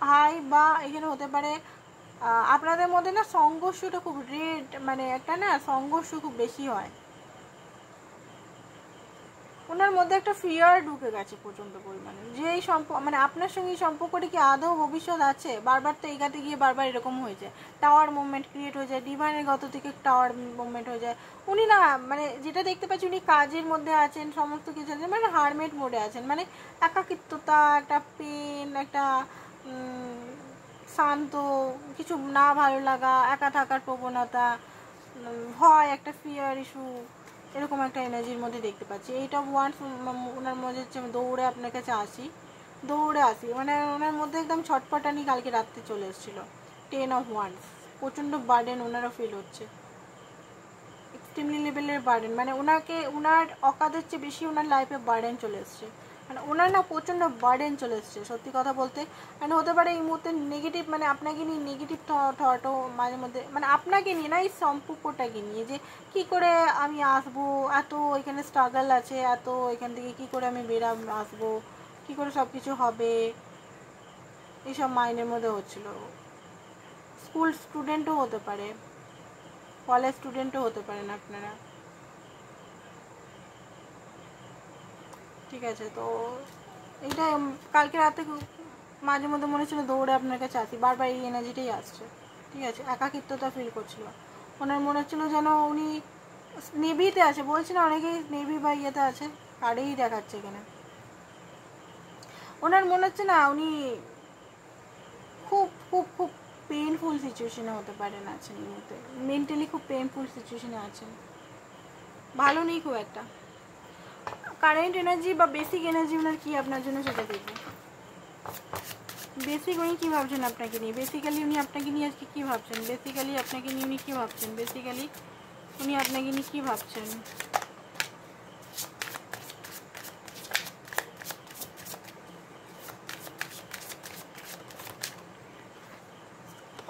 হাই, বা এখানে হতে পারে আপনাদের মধ্যে না সংঘর্ষটা খুব মানে একটা না সংঘর্ষ খুব বেশি হয়। ওনার মধ্যে একটা ফিয়ার ঢুকে গেছে প্রচণ্ড পরিমাণে, যে এই মানে আপনার সঙ্গে এই সম্পর্কটা কি আদৌ ভবিষ্যৎ আছে? বারবার তো এগাতে গিয়ে বারবার এরকম হয়ে যায়, টাওয়ার মুভমেন্ট ক্রিয়েট হয়ে যায়, ডিভাইনের গত থেকে টাওয়ার মুভমেন্ট হয়ে যায়। উনি না মানে যেটা দেখতে পাচ্ছি, উনি কাজের মধ্যে আছেন, সমস্ত কিছু আছেন, মানে হারমেট মোডে আছেন, মানে একাকিত্বতা, একটা পেন, একটা শান্ত, কিছু না ভালো লাগা, একা থাকার প্রবণতা, ভয়, একটা ফিয়ার ইস্যু, এরকম একটা এনার্জির মধ্যে দেখতে পাচ্ছি। 8 অফ ওয়ান্ডস ওনার মধ্যে হচ্ছে দৌড়ে আপনার কাছে আসি, মানে ওনার মধ্যে একদম ছটপটানি কালকে রাত্রে চলে এসেছিলো। 10 অফ ওয়ান্ডস, প্রচণ্ড বার্ডেন ওনারও ফিল হচ্ছে, এক্সট্রিমলি লেভেলের বার্ডেন, মানে ওনার অকাদের চেয়ে বেশি ওনার লাইফে বার্ডেন চলে এসছে, মানে ওনার না প্রচণ্ড বার্ডেন চলে এসছে সত্যি কথা বলতে। মানে হতে পারে এই মুহূর্তে নেগেটিভ, মানে আপনাকে নিয়ে নেগেটিভ থটও মাঝে মধ্যে, মানে আপনাকে নিয়ে না, এই সম্পর্কটাকে নিয়ে, যে কি করে আমি আসবো, এত এখানে স্ট্রাগল আছে, এত এখান থেকে কি করে আমি আসবো, কি করে সব কিছু হবে, এইসব মাইন্ডের মধ্যে হচ্ছিল। স্কুল স্টুডেন্টও হতে পারে, কলেজ স্টুডেন্টও হতে পারেন আপনারা, ঠিক আছে? তো এইটা কালকে রাতে মাঝে মধ্যে মনে হচ্ছিলো দৌড়ে আপনার কাছে আসি, বারবার এই এনার্জিটাই আসছে, ঠিক আছে? একাকিত্বতা ফিল করছিল ওনার, মনে হচ্ছিলো যেন উনি নেভিতে আছে, বলছি না অনেকেই নেভি বা ইয়েতে আছে, কারেই দেখাচ্ছে এখানে। ওনার মনে হচ্ছে না উনি খুব খুব খুব পেইনফুল সিচুয়েশনে হতে পারেন, আছেন এই মুহূর্তে, মেন্টালি খুব পেইনফুল সিচুয়েশনে আছেন, ভালো নেই খুব একটা। কারেন্ট এনার্জি বা বেসিক এনার্জি ওনার কি আপনার জন্য সেটা দেখব। বেসিক উনি কী ভাবছেন আপনাকে নিয়ে, বেসিক্যালি উনি আপনাকে নিয়ে আজকে কী ভাবছেন, বেসিক্যালি আপনাকে নিয়ে উনি কী ভাবছেন, বেসিক্যালি উনি আপনাকে নিয়ে কী ভাবছেন।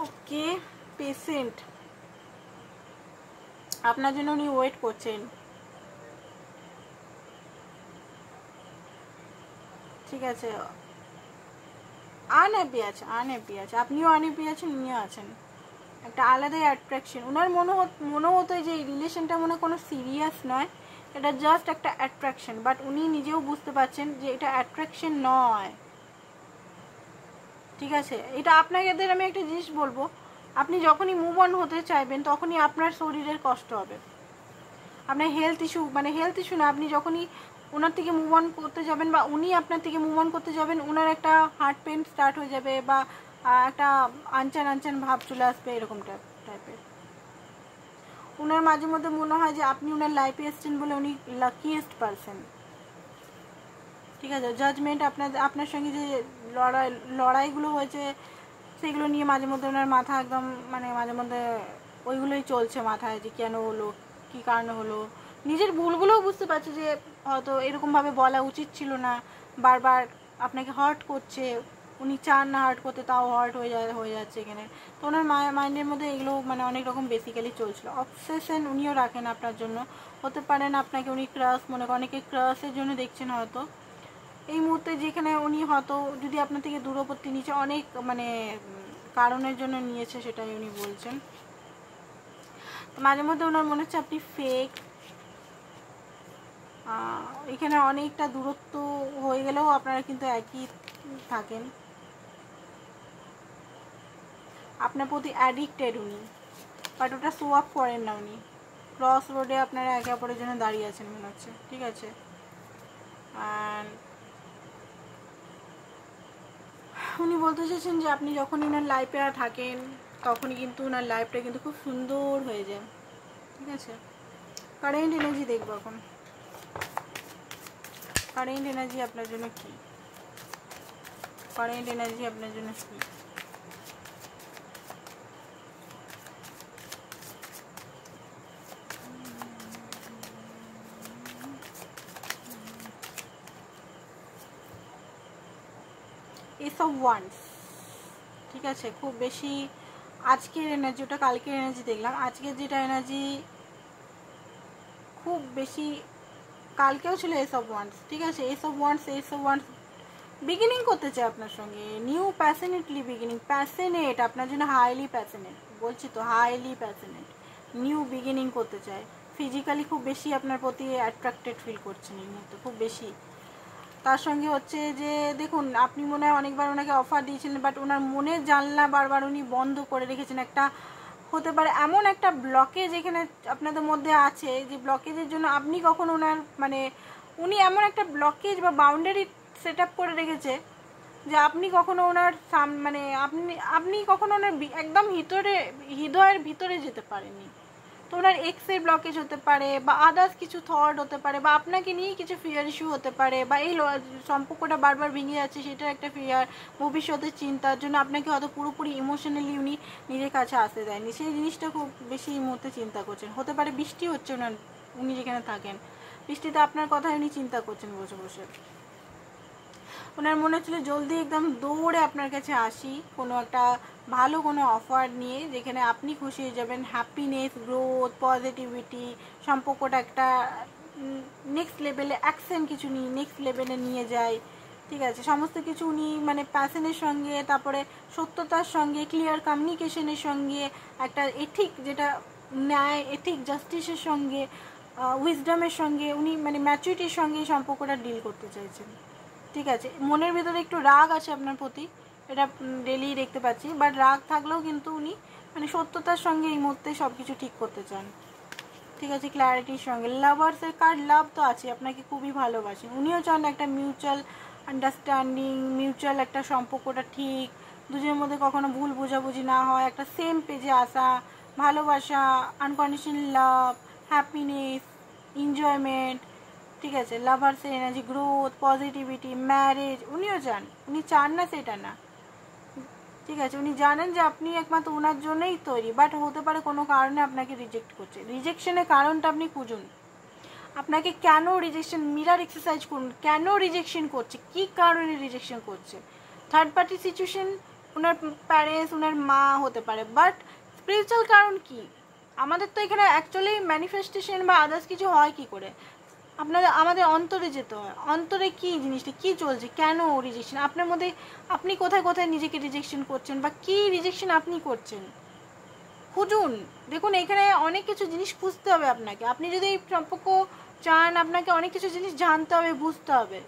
ওকে, পেশেন্ট, আপনার জন্য উনি ওয়েট করছেন। ঠিক আছে, আনহ্যাপি আছে, আনহ্যাপি আছে, আপনিও আনহ্যাপি আছেন, উনিও আছেন। একটা আলাদাই অ্যাট্রাকশন ওনার মনে হতো যে এই রিলেশনটা মনে কোনো সিরিয়াস নয়, এটা জাস্ট একটা অ্যাট্রাকশন, বাট উনি নিজেও বুঝতে পারছেন যে এটা অ্যাট্রাকশন নয়। ঠিক আছে, এটা আপনাদের আমি একটা জিনিস বলবো, আপনি যখনই মুভ অন হতে চাইবেন তখনই আপনার শরীরের কষ্ট হবে, আপনার হেলথ ইস্যু না, আপনি যখনই ওনার থেকে মুভ অন করতে যাবেন বা উনি আপনার থেকে মুভ অন করতে যাবেন, ওনার একটা হার্ট পেন স্টার্ট হয়ে যাবে বা একটা আনচান ভাব চলে আসবে, এরকম টাইপের। ওনার মাঝে মধ্যে মনে হয় যে আপনি ওনার লাইফে এসছেন বলে উনি লাকিয়েস্ট পারসন। ঠিক আছে, জাজমেন্ট আপনার সঙ্গে যে লড়াইগুলো হয়েছে সেগুলো নিয়ে মাঝে মধ্যে ওনার মাথা একদম মাঝে মধ্যে ওইগুলোই চলছে মাথায়, যে কেন হলো, কী কারণে হলো। নিজের ভুলগুলোও বুঝতে পারছে যে হয়তো এরকমভাবে বলা উচিত ছিল না, বারবার আপনাকে হার্ট করছে, উনি চান না হার্ট করতে, তাও হার্ট হয়ে যাচ্ছে এখানে। তো ওনার মাইন্ডের মধ্যে এগুলো অনেক রকম বেসিক্যালি চলছিল। অবসেশন উনিও রাখেন আপনার জন্য, হতে পারেন আপনাকে উনি ক্রাশ মনে করেন, অনেকে ক্রাশের জন্য দেখছেন হয়তো এই মুহূর্তে, যেখানে উনি হয়তো যদি আপনার থেকে দূরবর্তী নিচে অনেক কারণের জন্য নিয়েছে, সেটাই উনি বলছেন। মাঝে মধ্যে ওনার মনে হচ্ছে আপনি ফেক, এখানে অনেকটা দূরত্ব হয়ে গেলেও আপনারা কিন্তু একই থাকেন, আপনার প্রতি অ্যাডিক্টেড উনি, বাট ওটা শো আপ করেন না উনি। ক্রস রোডে আপনারা একে অপরের জন্য দাঁড়িয়ে আছেন মনে হচ্ছে। ঠিক আছে, আর উনি বলতে চাইছেন যে আপনি যখন ওনার লাইফে থাকেন তখনই কিন্তু ওনার লাইফটা কিন্তু খুব সুন্দর হয়ে যায়। ঠিক আছে, কারেন্ট এনার্জি দেখবো এখন, কারেন্ট এনার্জি আপনার জন্য কি, কারেন্ট এনার্জি আপনার জন্য কি। এস অফ ওয়ান্স, ঠিক আছে, খুব বেশি আজকের এনার্জি, ওটা কালকের এনার্জি দেখলাম, আজকের যেটা এনার্জি খুব বেশি, কালকেও ছিল এস অফ ওয়ান্স। ঠিক আছে, এস অফ ওয়ান্স বিগিনিং করতে চাই আপনার সঙ্গে, নিউ প্যাশনেটলি বিগিনিং, প্যাশনেট আপনার জন্য, হাইলি প্যাশনেট, বলছি তো হাইলি প্যাশনেট, নিউ বিগিনিং করতে চায়। ফিজিক্যালি খুব বেশি আপনার প্রতি অ্যাট্রাক্টেড ফিল করছেন এই মুহূর্তে, খুব বেশি। তার সঙ্গে হচ্ছে যে দেখুন, আপনি মনে হয় অনেকবার ওনাকে অফার দিয়েছিলেন, বাট ওনার মনের জানলা বারবার উনি বন্ধ করে রেখেছেন। একটা হতে পারে এমন একটা ব্লকেজ এখানে আপনাদের মধ্যে আছে, যে ব্লকেজের জন্য আপনি কখনো ওনার উনি এমন একটা ব্লকেজ বা বাউন্ডারি সেট আপ করে রেখেছে যে আপনি কখনো ওনার আপনি কখনো ওনার একদম হৃদয়ের ভিতরে যেতে পারেননি। তো ওনার এক্সের ব্লকেজ হতে পারে, বা আদার্স কিছু থট হতে পারে, বা আপনাকে নিয়েই কিছু ফিয়ার ইস্যু হতে পারে, বা এই সম্পর্কটা বারবার ভেঙে যাচ্ছে সেটার একটা ফিয়ার, ভবিষ্যতের চিন্তার জন্য আপনাকে হয়তো পুরোপুরি ইমোশনালি উনি নিজের কাছে আসতে দেয়নি, সেই জিনিসটা খুব বেশি এই মুহূর্তে চিন্তা করছেন। হতে পারে বৃষ্টি হচ্ছে উনি যেখানে থাকেন, বৃষ্টিতে আপনার কথাই উনি চিন্তা করছেন বসে বসে। ওনার মনে হচ্ছিল জলদি একদম দৌড়ে আপনার কাছে আসি কোনো একটা ভালো কোনো অফার নিয়ে, যেখানে আপনি খুশি হয়ে যাবেন, হ্যাপিনেস, গ্রোথ, পজিটিভিটি, সম্পর্কটা একটা নেক্সট লেভেলে অ্যাকশন কিছু নিয়ে নেক্সট লেভেলে নিয়ে যায়। ঠিক আছে, সমস্ত কিছু উনি প্যাশনের সঙ্গে, তারপরে সত্যতার সঙ্গে, ক্লিয়ার কমিউনিকেশনের সঙ্গে, একটা এথিক, যেটা ন্যায়, এথিক জাস্টিসের সঙ্গে, উইজডমের সঙ্গে উনি ম্যাচুরিটির সঙ্গে এই সম্পর্কটা ডিল করতে চাইছেন। ঠিক আছে, মনের ভেতরে একটু রাগ আছে আপনার প্রতি, এটা ডেলি দেখতে পাচ্ছি, বাট রাগ থাকলেও কিন্তু উনি সত্যতার সঙ্গে এই মুহূর্তে সব কিছু ঠিক করতে চান। ঠিক আছে, ক্ল্যারিটির সঙ্গে। লাভার্সের কার্ড, লাভ তো আছে, আপনাকে খুবই ভালোবাসেন, উনিও চান একটা মিউচুয়াল আন্ডারস্ট্যান্ডিং, মিউচুয়াল একটা সম্পর্কটা ঠিক, দুজনের মধ্যে কখনো ভুল বোঝাবুঝি না হয়, একটা সেম পেজে আসা, ভালোবাসা, আনকন্ডিশনাল লাভ, হ্যাপিনেস, এনজয়মেন্ট। ঠিক আছে, লাভার্সের এনার্জি, গ্রোথ, পজিটিভিটি, ম্যারেজ উনিও চান, উনি চান না সেটা না, ঠিক আছে, উনি জানেন যে আপনি একমাত্র ওনার জন্যই তৈরি, বাট হতে পারে কোনো কারণে আপনাকে রিজেক্ট করছে। রিজেকশনের কারণটা আপনি খুঁজুন, আপনাকে কেন রিজেকশন, মিরার এক্সারসাইজ করুন, কেন রিজেকশন করছে, কি কারণে রিজেকশন করছে। থার্ড পার্টি সিচুয়েশন, ওনার প্যারেন্টস, ওনার মা হতে পারে, বাট স্পিরিচুয়াল কারণ কি? আমাদের তো এখানে অ্যাকচুয়ালি ম্যানিফেস্টেশন বা আদার্স কিছু হয় কি করে, আমাদের অন্তরে যেতে হয়, অন্তরে কি জিনিসটা কি চলছে, কেন রিজেকশন আপনার মধ্যে, আপনি কোথায় কোথায় নিজেকে রিজেকশন করছেন বা কি রিজেকশন আপনি করছেন, খুঁজুন। দেখুন এখানে অনেক কিছু জিনিস খুঁজতে হবে আপনাকে, আপনি যদি এই সম্পর্ক চান আপনাকে অনেক কিছু জিনিস জানতে হবে, বুঝতে হবে,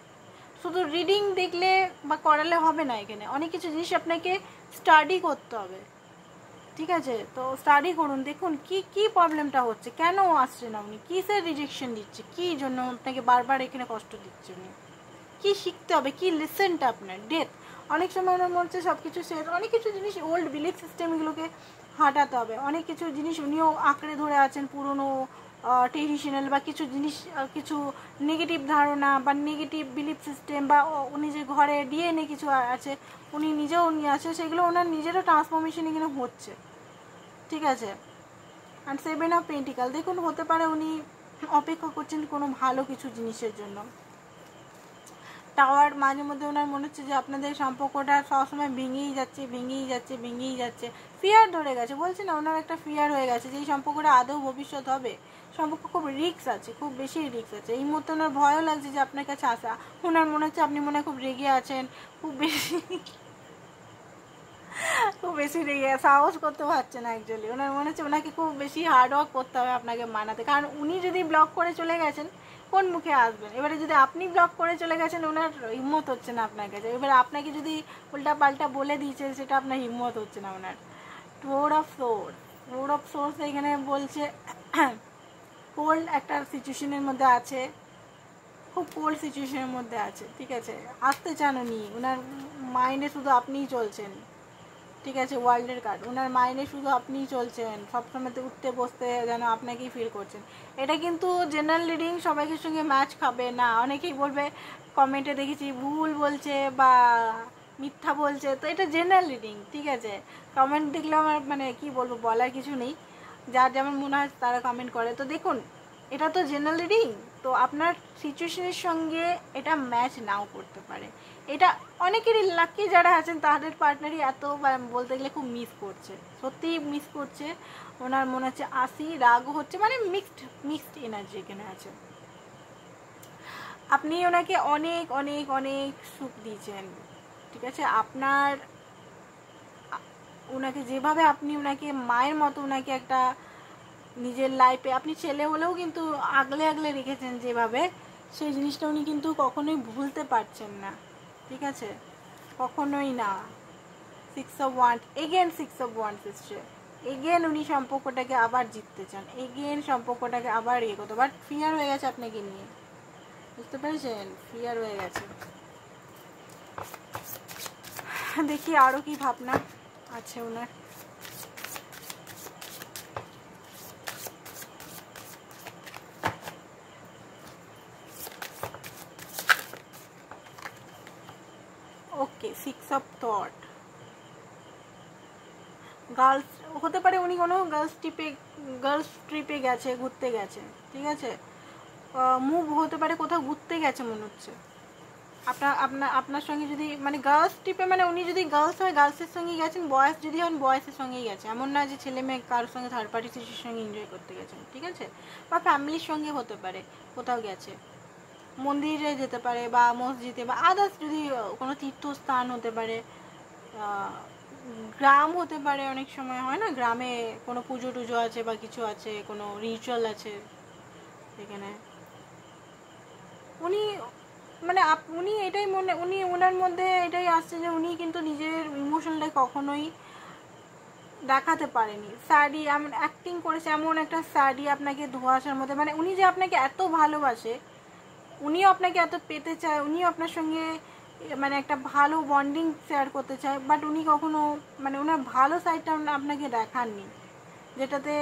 শুধু রিডিং দেখলে বা করালে হবে না, এখানে অনেক কিছু জিনিস আপনাকে স্টাডি করতে হবে, ঠিক আছে। তো স্টাডি করুন, দেখুন কি কি প্রবলেমটা হচ্ছে, কেন আসছে না উনি, কিসের রিজেকশন দিচ্ছে, কি জন্য আপনাকে বারবার এখানে কষ্ট দিচ্ছে উনি, কি শিখতে হবে, কি লিসেনটা আপনার ডেথ। অনেক সময় ওনার মনে হচ্ছে সব কিছু শেষ, অনেক কিছু জিনিস ওল্ড বিলিফ সিস্টেম এগুলোকে হাঁটাতে হবে, অনেক কিছু জিনিস উনিও আঁকড়ে ধরে আছেন, পুরনো ট্রেডিশনাল বা কিছু জিনিস, কিছু নেগেটিভ ধারণা বা নেগেটিভ বিলিফ সিস্টেম, বা উনি যে ঘরে ডিএনএ কিছু আছে উনি নিজেও নিয়ে আছে, সেগুলো ওনার নিজেরও ট্রান্সফরমেশন এখানে হচ্ছে, ঠিক আছে। আর 7 অফ পেন্টিকাল, দেখুন হতে পারে উনি অপেক্ষা করছেন কোনো ভালো কিছু জিনিসের জন্য। টাওয়ার, মাঝে মধ্যে ওনার মনে হচ্ছে যে আপনাদের সম্পর্কটা সবসময় ভেঙেই যাচ্ছে, ভেঙেই যাচ্ছে, ভেঙেই যাচ্ছে, ফিয়ার ধরে গেছে, বলছি না ওনার একটা ফিয়ার হয়ে গেছে যে এই সম্পর্কটা আদৌ ভবিষ্যৎ হবে, সম্পর্ক খুব রিস্ক আছে, খুব বেশি রিস্ক আছে, এই মুহূর্তে ওনার ভয়ও লাগছে যে আপনার কাছে আসা, ওনার মনে হচ্ছে আপনি মনে হয় খুব রেগে আছেন, খুব বেশি খুব বেশি রেগে সাহস করতে পারছে না, অ্যাকচুয়ালি ওনার মনে হচ্ছে ওনাকে খুব বেশি হার্ডওয়ার্ক করতে হবে আপনাকে মানাতে, কারণ উনি যদি ব্লক করে চলে গেছেন কোন মুখে আসবেন, এবারে যদি আপনি ব্লক করে চলে গেছেন ওনার হিম্মত হচ্ছে না আপনার কাছে, এবারে আপনাকে যদি উল্টা পাল্টা বলে দিয়েছে সেটা আপনার হিম্মত হচ্ছে না ওনার। Four of swords, four of swords এখানে বলছে কোল্ড একটা সিচুয়েশনের মধ্যে আছে, খুব কোল্ড সিচুয়েশনের মধ্যে আছে, ঠিক আছে, আসতে চান উনি, ওনার মাইন্ডে শুধু আপনিই চলছেন, ঠিক আছে, ওয়ার্ল্ডের কার্ড, ওনার মাইন্ডে শুধু আপনিই চলছেন, সবসময়তে উঠতে বসতে যেন আপনাকেই ফিল করছেন। এটা কিন্তু জেনারেল রিডিং সবাইকে সঙ্গে ম্যাচ খাবে না, অনেকেই বলবে কমেন্টে দেখেছি ভুল বলছে বা মিথ্যা বলছে, তো এটা জেনারেল রিডিং, ঠিক আছে, কমেন্ট দেখলেও আমার মানে কি বলবো, বলার কিছু নেই, যার যেমন মনে হয় তারা কমেন্ট করে। তো দেখুন এটা তো জেনারেল রিডিং, তো আপনার সিচুয়েশনের সঙ্গে এটা ম্যাচ নাও করতে পারে, এটা অনেকেরই লাকি যারা আছেন তাদের পার্টনারই এত বলতে গেলে খুব মিস করছে, সত্যিই মিস করছে, ওনার মনে হচ্ছে আসি রাগও হচ্ছে, মানে মিক্সড এনার্জি এখানে আছে। আপনি ওনাকে অনেক অনেক অনেক সুখ দিয়েছেন, ঠিক আছে, আপনার ওনাকে যেভাবে আপনি ওনাকে মায়ের মতো ওনাকে একটা নিজের লাইফে, আপনি ছেলে হলেও কিন্তু আগলে আগলে রেখেছেন যেভাবে, সেই জিনিসটা উনি কিন্তু কখনোই ভুলতে পারছেন না, ঠিক আছে, কখনোই না। 6 of wands, again 6 of wands এসছে, এগেন উনি সম্পর্কটাকে আবার জিততে চান, এগেন সম্পর্কটাকে আবার ইয়ে করতে, বাট ফিয়ার হয়ে গেছে আপনাকে নিয়ে, বুঝতে পেরেছেন, ফিয়ার হয়ে গেছে। দেখি আরও কি ভাবনা আছে ওনার। ওকে, 6 অফ থট, গার্লস হতে পারে, উনি কোনো গার্লস ট্রিপে গেছে, ঘুরতে গেছে, ঠিক আছে, মুভ হতে পারে, কোথাও ঘুরতে গেছে মনে হচ্ছে আপনার সঙ্গে, যদি মানে গার্লস ট্রিপে, মানে উনি যদি গার্লস হয় গার্লসের সঙ্গেই গেছেন, বয়েস যদি হন বয়েসের সঙ্গেই গেছে, এমন না যে ছেলে মেয়ে কারোর সঙ্গে থার্ড পার্টি সিচুয়েশনের সঙ্গে এনজয় করতে গেছেন, ঠিক আছে, বা ফ্যামিলির সঙ্গে হতে পারে, কোথাও গেছে, মন্দিরে যেতে পারে বা মসজিদে বা আদার্স যদি কোনো তীর্থস্থান হতে পারে, গ্রাম হতে পারে, অনেক সময় হয় না গ্রামে কোনো পুজো টুজো আছে বা কিছু আছে, কোনো রিচুয়াল আছে সেখানে উনি, মানে উনি এটাই উনি ওনার মধ্যে এটাই আসছে যে উনি কিন্তু নিজের ইমোশনটা কখনোই দেখাতে পারেনি, স্যাডি এমন অ্যাক্টিং করেছে, এমন একটা স্যাডি আপনাকে ধোঁয়াশার মধ্যে, মানে উনি যে আপনাকে এত ভালোবাসে, উনিও আপনাকে এত পেতে চায়, উনিও আপনার সঙ্গে মানে একটা ভালো বন্ডিং শেয়ার করতে চায়, বাট উনি কখনো মানে ওনার ভালো সাইডটা আপনাকে দেখাননি, যেটাতে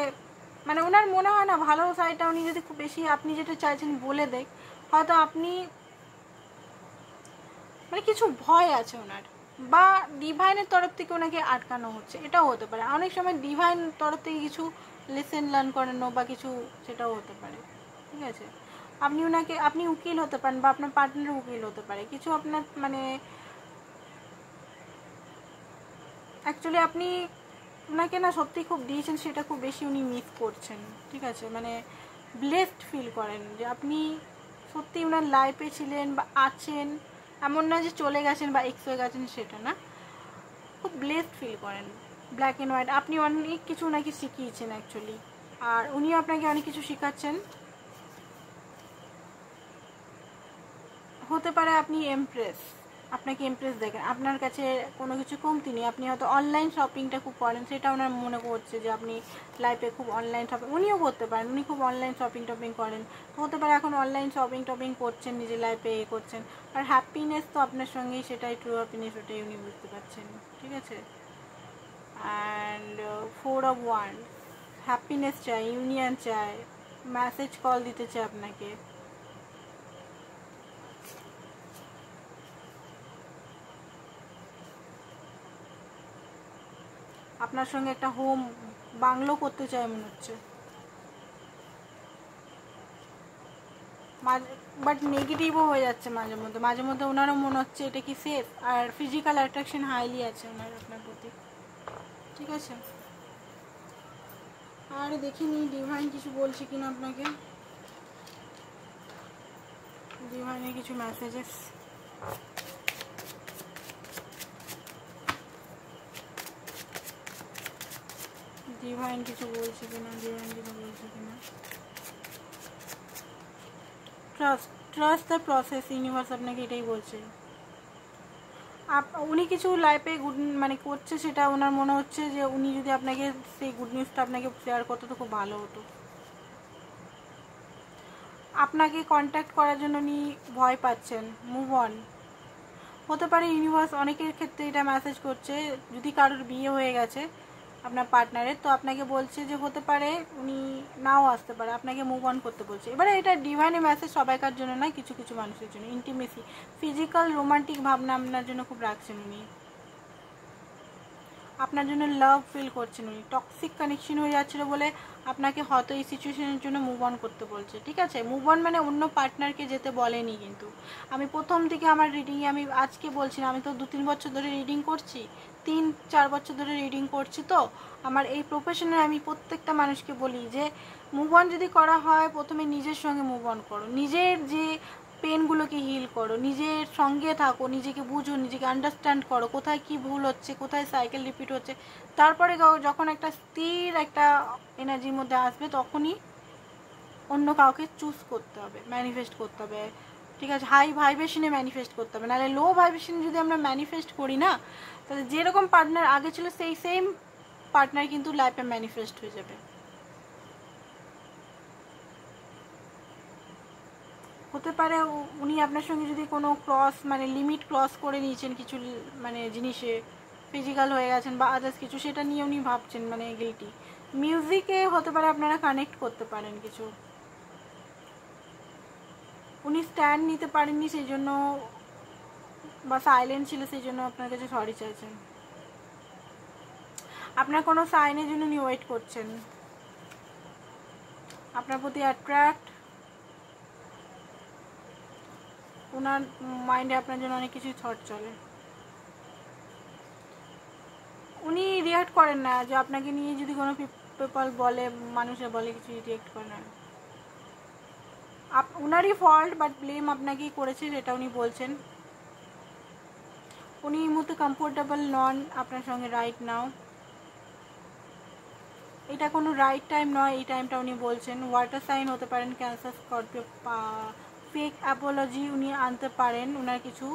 মানে ওনার মনে হয় না ভালো সাইডটা উনি যদি খুব বেশি আপনি যেটা চাইছেন বলে দেখ, হয়তো আপনি মানে কিছু ভয় আছে ওনার, বা ডিভাইনের তরফ থেকে ওনাকে আটকানো হচ্ছে, এটাও হতে পারে। অনেক সময় ডিভাইন তরফ থেকে কিছু লেসেন লার্ন করানো বা কিছু, সেটাও হতে পারে। ঠিক আছে, আপনি উকিল হতে পারেন বা আপনার পার্টনার উকিল হতে পারে, কিছু আপনার মানে অ্যাকচুয়ালি আপনি ওনাকে না সত্যি খুব দিয়েছেন, সেটা খুব বেশি উনি মিস করছেন। ঠিক আছে, মানে ব্লেসড ফিল করেন যে আপনি সত্যি ওনার লাইফে ছিলেন বা আছেন, এমন না যে চলে গেছেন বা এক্স হয়ে গেছেন, সেটা না, খুব ব্লেসড ফিল করেন। ব্ল্যাক অ্যান্ড হোয়াইট আপনি অনেক কিছু ওনাকে শিখিয়েছেন অ্যাকচুয়ালি, আর উনিও আপনাকে অনেক কিছু শেখাচ্ছেন। হতে পারে আপনি এমপ্রেস, আপনাকে এমপ্রেস দেখেন, আপনার কাছে কোনো কিছু কমতি নেই, আপনি হয়তো অনলাইন শপিংটা খুব করেন, সেটা ওনার মনে করছে যে আপনি লাইফে খুব অনলাইন শপিং, উনিও করতে পারেন, উনি খুব অনলাইন শপিং টপিং করেন, হতে পারে এখন অনলাইন শপিং টপিং করছেন, নিজের লাইফে করছেন, আর হ্যাপিনেস তো আপনার সঙ্গেই, সেটাই ট্রু হ্যাপিনেস, ওটাই উনি বুঝতে পারছেন। ঠিক আছে, অ্যান্ড 4 of Wands, হ্যাপিনেস চাই, ইউনিয়ন চাই, মেসেজ কল দিতে চাই আপনাকে। আপনার সঙ্গে একটা হোম বাংলো করতে চায় মনে হচ্ছে, বাট নেগেটিভও হয়ে যাচ্ছে মাঝে মধ্যে ওনারও মনে হচ্ছে এটা কি সেফ, আর ফিজিক্যাল অ্যাট্রাকশন হাইলি আছে ওনার আপনার প্রতি। ঠিক আছে, আর দেখিনি ডিভাইন কিছু বলছে কিনা আপনাকে, ডিভাইনের কিছু মেসেজেস। ডিভাইন কিছু বলছে কিনা, ডিভাইন কিছু বলছে কিনা। ট্রাস্ট দ্য প্রসেস, ইউনিভার্স আপনাকে এটাই বলছে। উনি কিছু লাইফে গুড মানে করছে, সেটা ওনার মনে হচ্ছে যে উনি যদি আপনাকে সেই গুড নিউজটা আপনাকে শেয়ার করতে তো খুব ভালো হতো। আপনাকে কন্ট্যাক্ট করার জন্য উনি ভয় পাচ্ছেন, মুভ অন। হতে পারে ইউনিভার্স অনেকের ক্ষেত্রে এটা মেসেজ করছে, যদি কারোর বিয়ে হয়ে গেছে আপনার পার্টনারের, তো আপনাকে বলছে যে হতে পারে উনি নাও আসতে পারে, আপনাকে মুভ অন করতে বলছে। এবারে এটা ডিভাইনের মেসেজ সবাইকার জন্য নয়, কিছু কিছু মানুষের জন্য। ইন্টিমেসি, ফিজিক্যাল রোমান্টিক ভাবনা আপনার জন্য খুব রাখছেন উনি, আপনার জন্য লাভ ফিল করছেন উনি। টক্সিক কানেকশন হয়ে যাচ্ছিলো বলে আপনাকে হয়তো এই সিচুয়েশনের জন্য মুভ অন করতে বলছে। ঠিক আছে, মুভ অন মানে অন্য পার্টনারকে যেতে বলেনি, কিন্তু আমি প্রথম থেকে আমার রিডিংয়ে আমি আজকে বলছি না, আমি তো 2-3 বছর ধরে রিডিং করছি, 3-4 বছর ধরে রিডিং করছি, তো আমার এই প্রফেশনে আমি প্রত্যেকটা মানুষকে বলি যে মুভ অন যদি করা হয়, প্রথমে নিজের সঙ্গে মুভ অন করো, নিজের যে পেনগুলোকে হিল করো, নিজের সঙ্গে থাকো, নিজেকে বুঝো, নিজেকে আন্ডারস্ট্যান্ড করো, কোথায় কি ভুল হচ্ছে, কোথায় সাইকেল রিপিট হচ্ছে। তারপরে যখন একটা স্থির একটা এনার্জির মধ্যে আসবে, তখনই অন্য কাউকে চুজ করতে হবে, ম্যানিফেস্ট করতে হবে। ঠিক আছে, হাই ভাইব্রেশনে ম্যানিফেস্ট করতে হবে, নাহলে লো ভাইব্রেশনে যদি আমরা ম্যানিফেস্ট করি না, তাহলে যেরকম পার্টনার আগে ছিল সেই সেম পার্টনার কিন্তু লাইফে ম্যানিফেস্ট হয়ে যাবে। হতে পারে উনি আপনার সঙ্গে যদি কোনো ক্রস মানে লিমিট ক্রস করে নিয়েছেন কিছু মানে জিনিসে, ফিজিক্যাল হয়ে গেছেন বা আদার্স কিছু, সেটা নিয়ে উনি ভাবছেন মানে গিল্টি। মিউজিকে হতে পারে আপনারা কানেক্ট করতে পারেন কিছু, উনি স্ট্যান্ড নিতে পারেননি সেই জন্য, বা সাইলেন্ট ছিল সেই জন্য আপনার কাছে সরি চাইছেন। আপনার কোনো সাইনের জন্য উনি ওয়েট করছেন, আপনার প্রতি অ্যাট্রাক্ট, ওনার মাইন্ডে আপনার জন্য অনেক কিছুই থট চলে। উনি রিয়াক্ট করেন না, যে আপনাকে নিয়ে যদি কোনো পিপল বলে, মানুষে বলে, কিছু রিয়াক্ট করে না। উনারই ফল্ট, বাট ব্লেম আপনাকেই করেছে, সেটা উনি বলছেন। উনি এই মুহূর্তে কমফোর্টেবল নন আপনার সঙ্গে রাইট নাও, এটা কোনো রাইট টাইম নয়, এই টাইমটা উনি বলছেন। ওয়াটার সাইন হতে পারেন, ক্যান্সার, স্করপিও। ফেক অ্যাপোলজি উনি আনতে পারেন, ওনার কিছু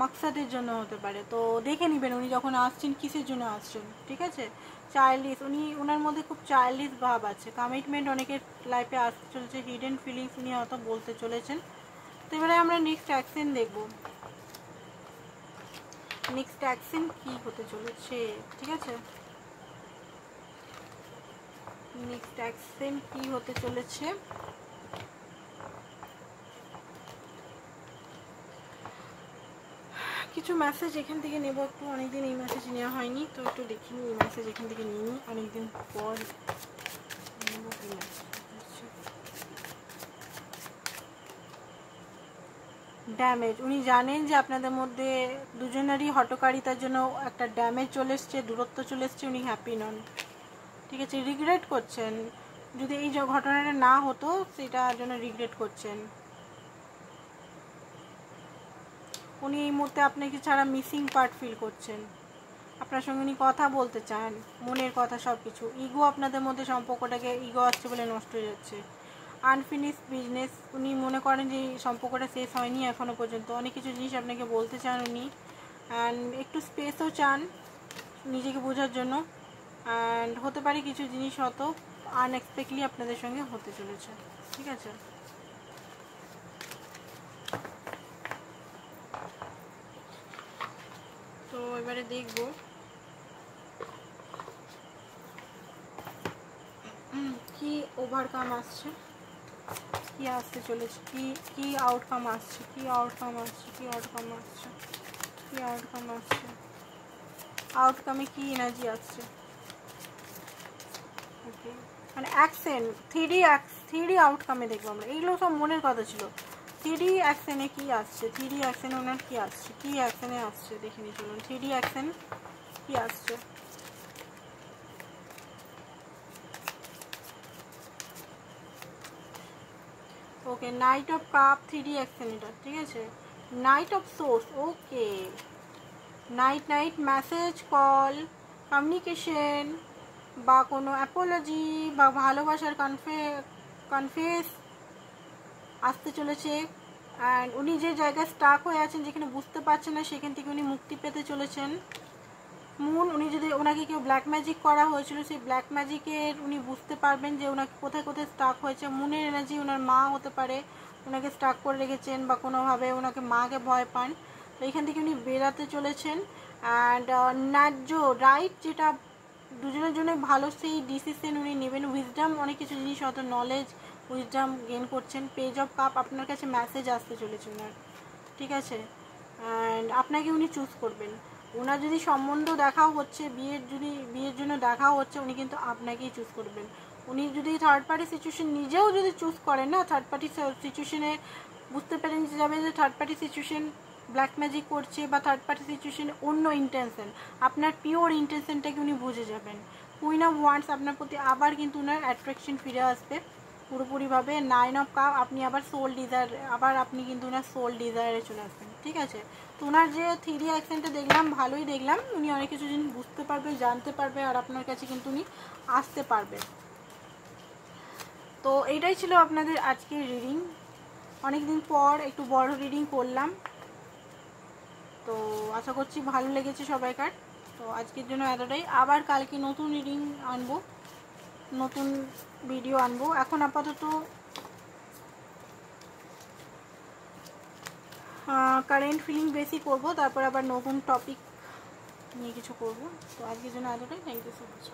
মাকসাদের জন্য হতে পারে, তো দেখে নেবেন উনি যখন আসছেন কিসের জন্য আসছেন। ঠিক আছে, চাইল্ডিশ, ওনার মধ্যে খুব চাইল্ডিশ ভাব আছে। কমিটমেন্ট অনেকের লাইফে আসতে চলেছে, হিডেন ফিলিংস উনি হয়তো বলতে চলেছেন। তো এবারে আমরা নেক্সট অ্যাকশন দেখব, নেক্সট অ্যাকশন কি হতে চলেছে। ঠিক আছে, নেক্সট অ্যাকশন কি হতে চলেছে। কিছু মেসেজ এখান থেকে নেব একটু, অনেকদিন এই মেসেজ নেওয়া হয়নি, তো একটু দেখি এই মেসেজ এখান থেকে নিই, অনেকদিন পর নেব কি মেসেজ। ড্যামেজ, উনি জানেন যে আপনাদের মধ্যে দুজনেরই হটকারিতার জন্য একটা ড্যামেজ চলে এসছে, দূরত্ব চলে এসছে, উনি হ্যাপি নন, ঠিক আছে, রিগ্রেট করছেন, যদি এই যে ঘটনাটা না হতো সেটার জন্য রিগ্রেট করছেন। উনি এই মুহূর্তে আপনাকে ছাড়া মিসিং পার্ট ফিল করছেন, আপনার সঙ্গে উনি কথা বলতে চান, মনের কথা সব কিছু। ইগো আপনাদের মধ্যে সম্পর্কটাকে, ইগো আসছে বলে নষ্ট হয়ে যাচ্ছে। আনফিনিশ বিজনেস, উনি মনে করেন যে সম্পর্কটা শেষ হয়নি এখনও পর্যন্ত, অনেক কিছু জিনিস আপনাকে বলতে চান উনি, অ্যান্ড একটু স্পেসও চান নিজেকে বোঝার জন্য, অ্যান্ড হতে পারে কিছু জিনিস হয়তো আনএক্সপেক্টলি আপনাদের সঙ্গে হতে চলেছে, ঠিক আছে। তো এবারে দেখবো কি ওভারকাম আসছে, কি আসতে চলেছে, কি আউটকাম আসছে, কি আউটকাম আসছে, কি আউটকাম আসছে, কি আউটকাম আসছে, আউটকামে কি এনার্জি আসছে। ওকে, মানে অ্যাকশন, থ্রি আউটকামে দেখবো আমরা, এইগুলো সব মনের কথা ছিল। থ্রি অ্যাকশনে কি আসছে, থ্রি অ্যাকশনে ওনার কি আসছে, কি অ্যাকশনে আসছে দেখে নিই চলুন, থ্রি অ্যাকশন কি আসছে। Okay, knight of cup, three action এটা, ঠিক আছে। Knight of swords, okay, knight message, call, communication বা কোনো অ্যাপোলজি বা ভালোবাসার কনফেস আসতে চলেছে। অ্যান্ড উনি যে জায়গায় স্টাক হয়ে আছেন, যেখানে বুঝতে পারছেন না, সেখান থেকে উনি মুক্তি পেতে চলেছেন। মুন, উনি যদি ওনাকে কেউ ব্ল্যাক ম্যাজিক করা হয়েছিল, সেই ব্ল্যাক ম্যাজিকের উনি বুঝতে পারবেন যে ওনাকে কোথায় কোথায় স্টাক হয়েছে। মুনের এনার্জি, ওনার মা হতে পারে ওনাকে স্টাক করে রেখেছেন, বা কোনোভাবে ওনাকে মাকে ভয় পান, তো এখান থেকে উনি বেরাতে চলেছেন। অ্যান্ড ন্যায্য রাইট, যেটা দুজনের জন্য ভালো, সেই ডিসিশন উনি নেবেন। উইজডম, অনেক কিছু জিনিস হয়তো নলেজ উইজডম গেইন করছেন। পেজ অফ কাপ, আপনার কাছে মেসেজ আসতে চলেছে ওনার, ঠিক আছে। অ্যান্ড আপনাকে উনি চুজ করবেন। ওনার যদি সম্বন্ধ দেখাও হচ্ছে, বিয়ের জন্য দেখাও হচ্ছে, উনি কিন্তু আপনাকেই চুজ করবেন। উনি যদি থার্ড পার্টি সিচুয়েশন নিজেও যদি চুজ করেন না, থার্ড পার্টি সিচুয়েশনে বুঝতে পেরে যাবেন যে third party situation black magic করছে, বা থার্ড পার্টি সিচুয়েশনে অন্য ইন্টেনশন, আপনার পিওর ইন্টেনশনটাকে উনি বুঝে যাবেন। কুইন অফ ওয়ান্ডস, আপনার প্রতি আবার কিন্তু ওনার অ্যাট্রাকশন ফিরে আসবে পুরোপুরিভাবে। নাইন অফ কাপ, আপনি আবার সোল ডিজায়ার, আবার আপনি কিন্তু ওনার সোল ডিজায়ারে চলে আসবেন, ঠিক আছে। তো ওনার যে থ্রি অ্যাকশনটা দেখলাম, ভালোই দেখলাম, উনি অনেক কিছু জিনিস বুঝতে পারবে, জানতে পারবে, আর আপনার কাছে কিন্তু উনি আসতে পারবে। তো এইটাই ছিল আপনাদের আজকের রিডিং। অনেকদিন পর একটু বড় রিডিং করলাম, তো আশা করছি ভালো লেগেছে সবাইকার। তো আজকের জন্য এতটাই, আবার কালকে নতুন রিডিং আনবো, নতুন ভিডিও আনবো। এখন আপাতত কারেন্ট ফিলিং বেশি করব, তারপর আবার নতুন টপিক নিয়ে কিছু করব। তো আজকের জন্য এতটাই, থ্যাংক ইউ সো মাচ।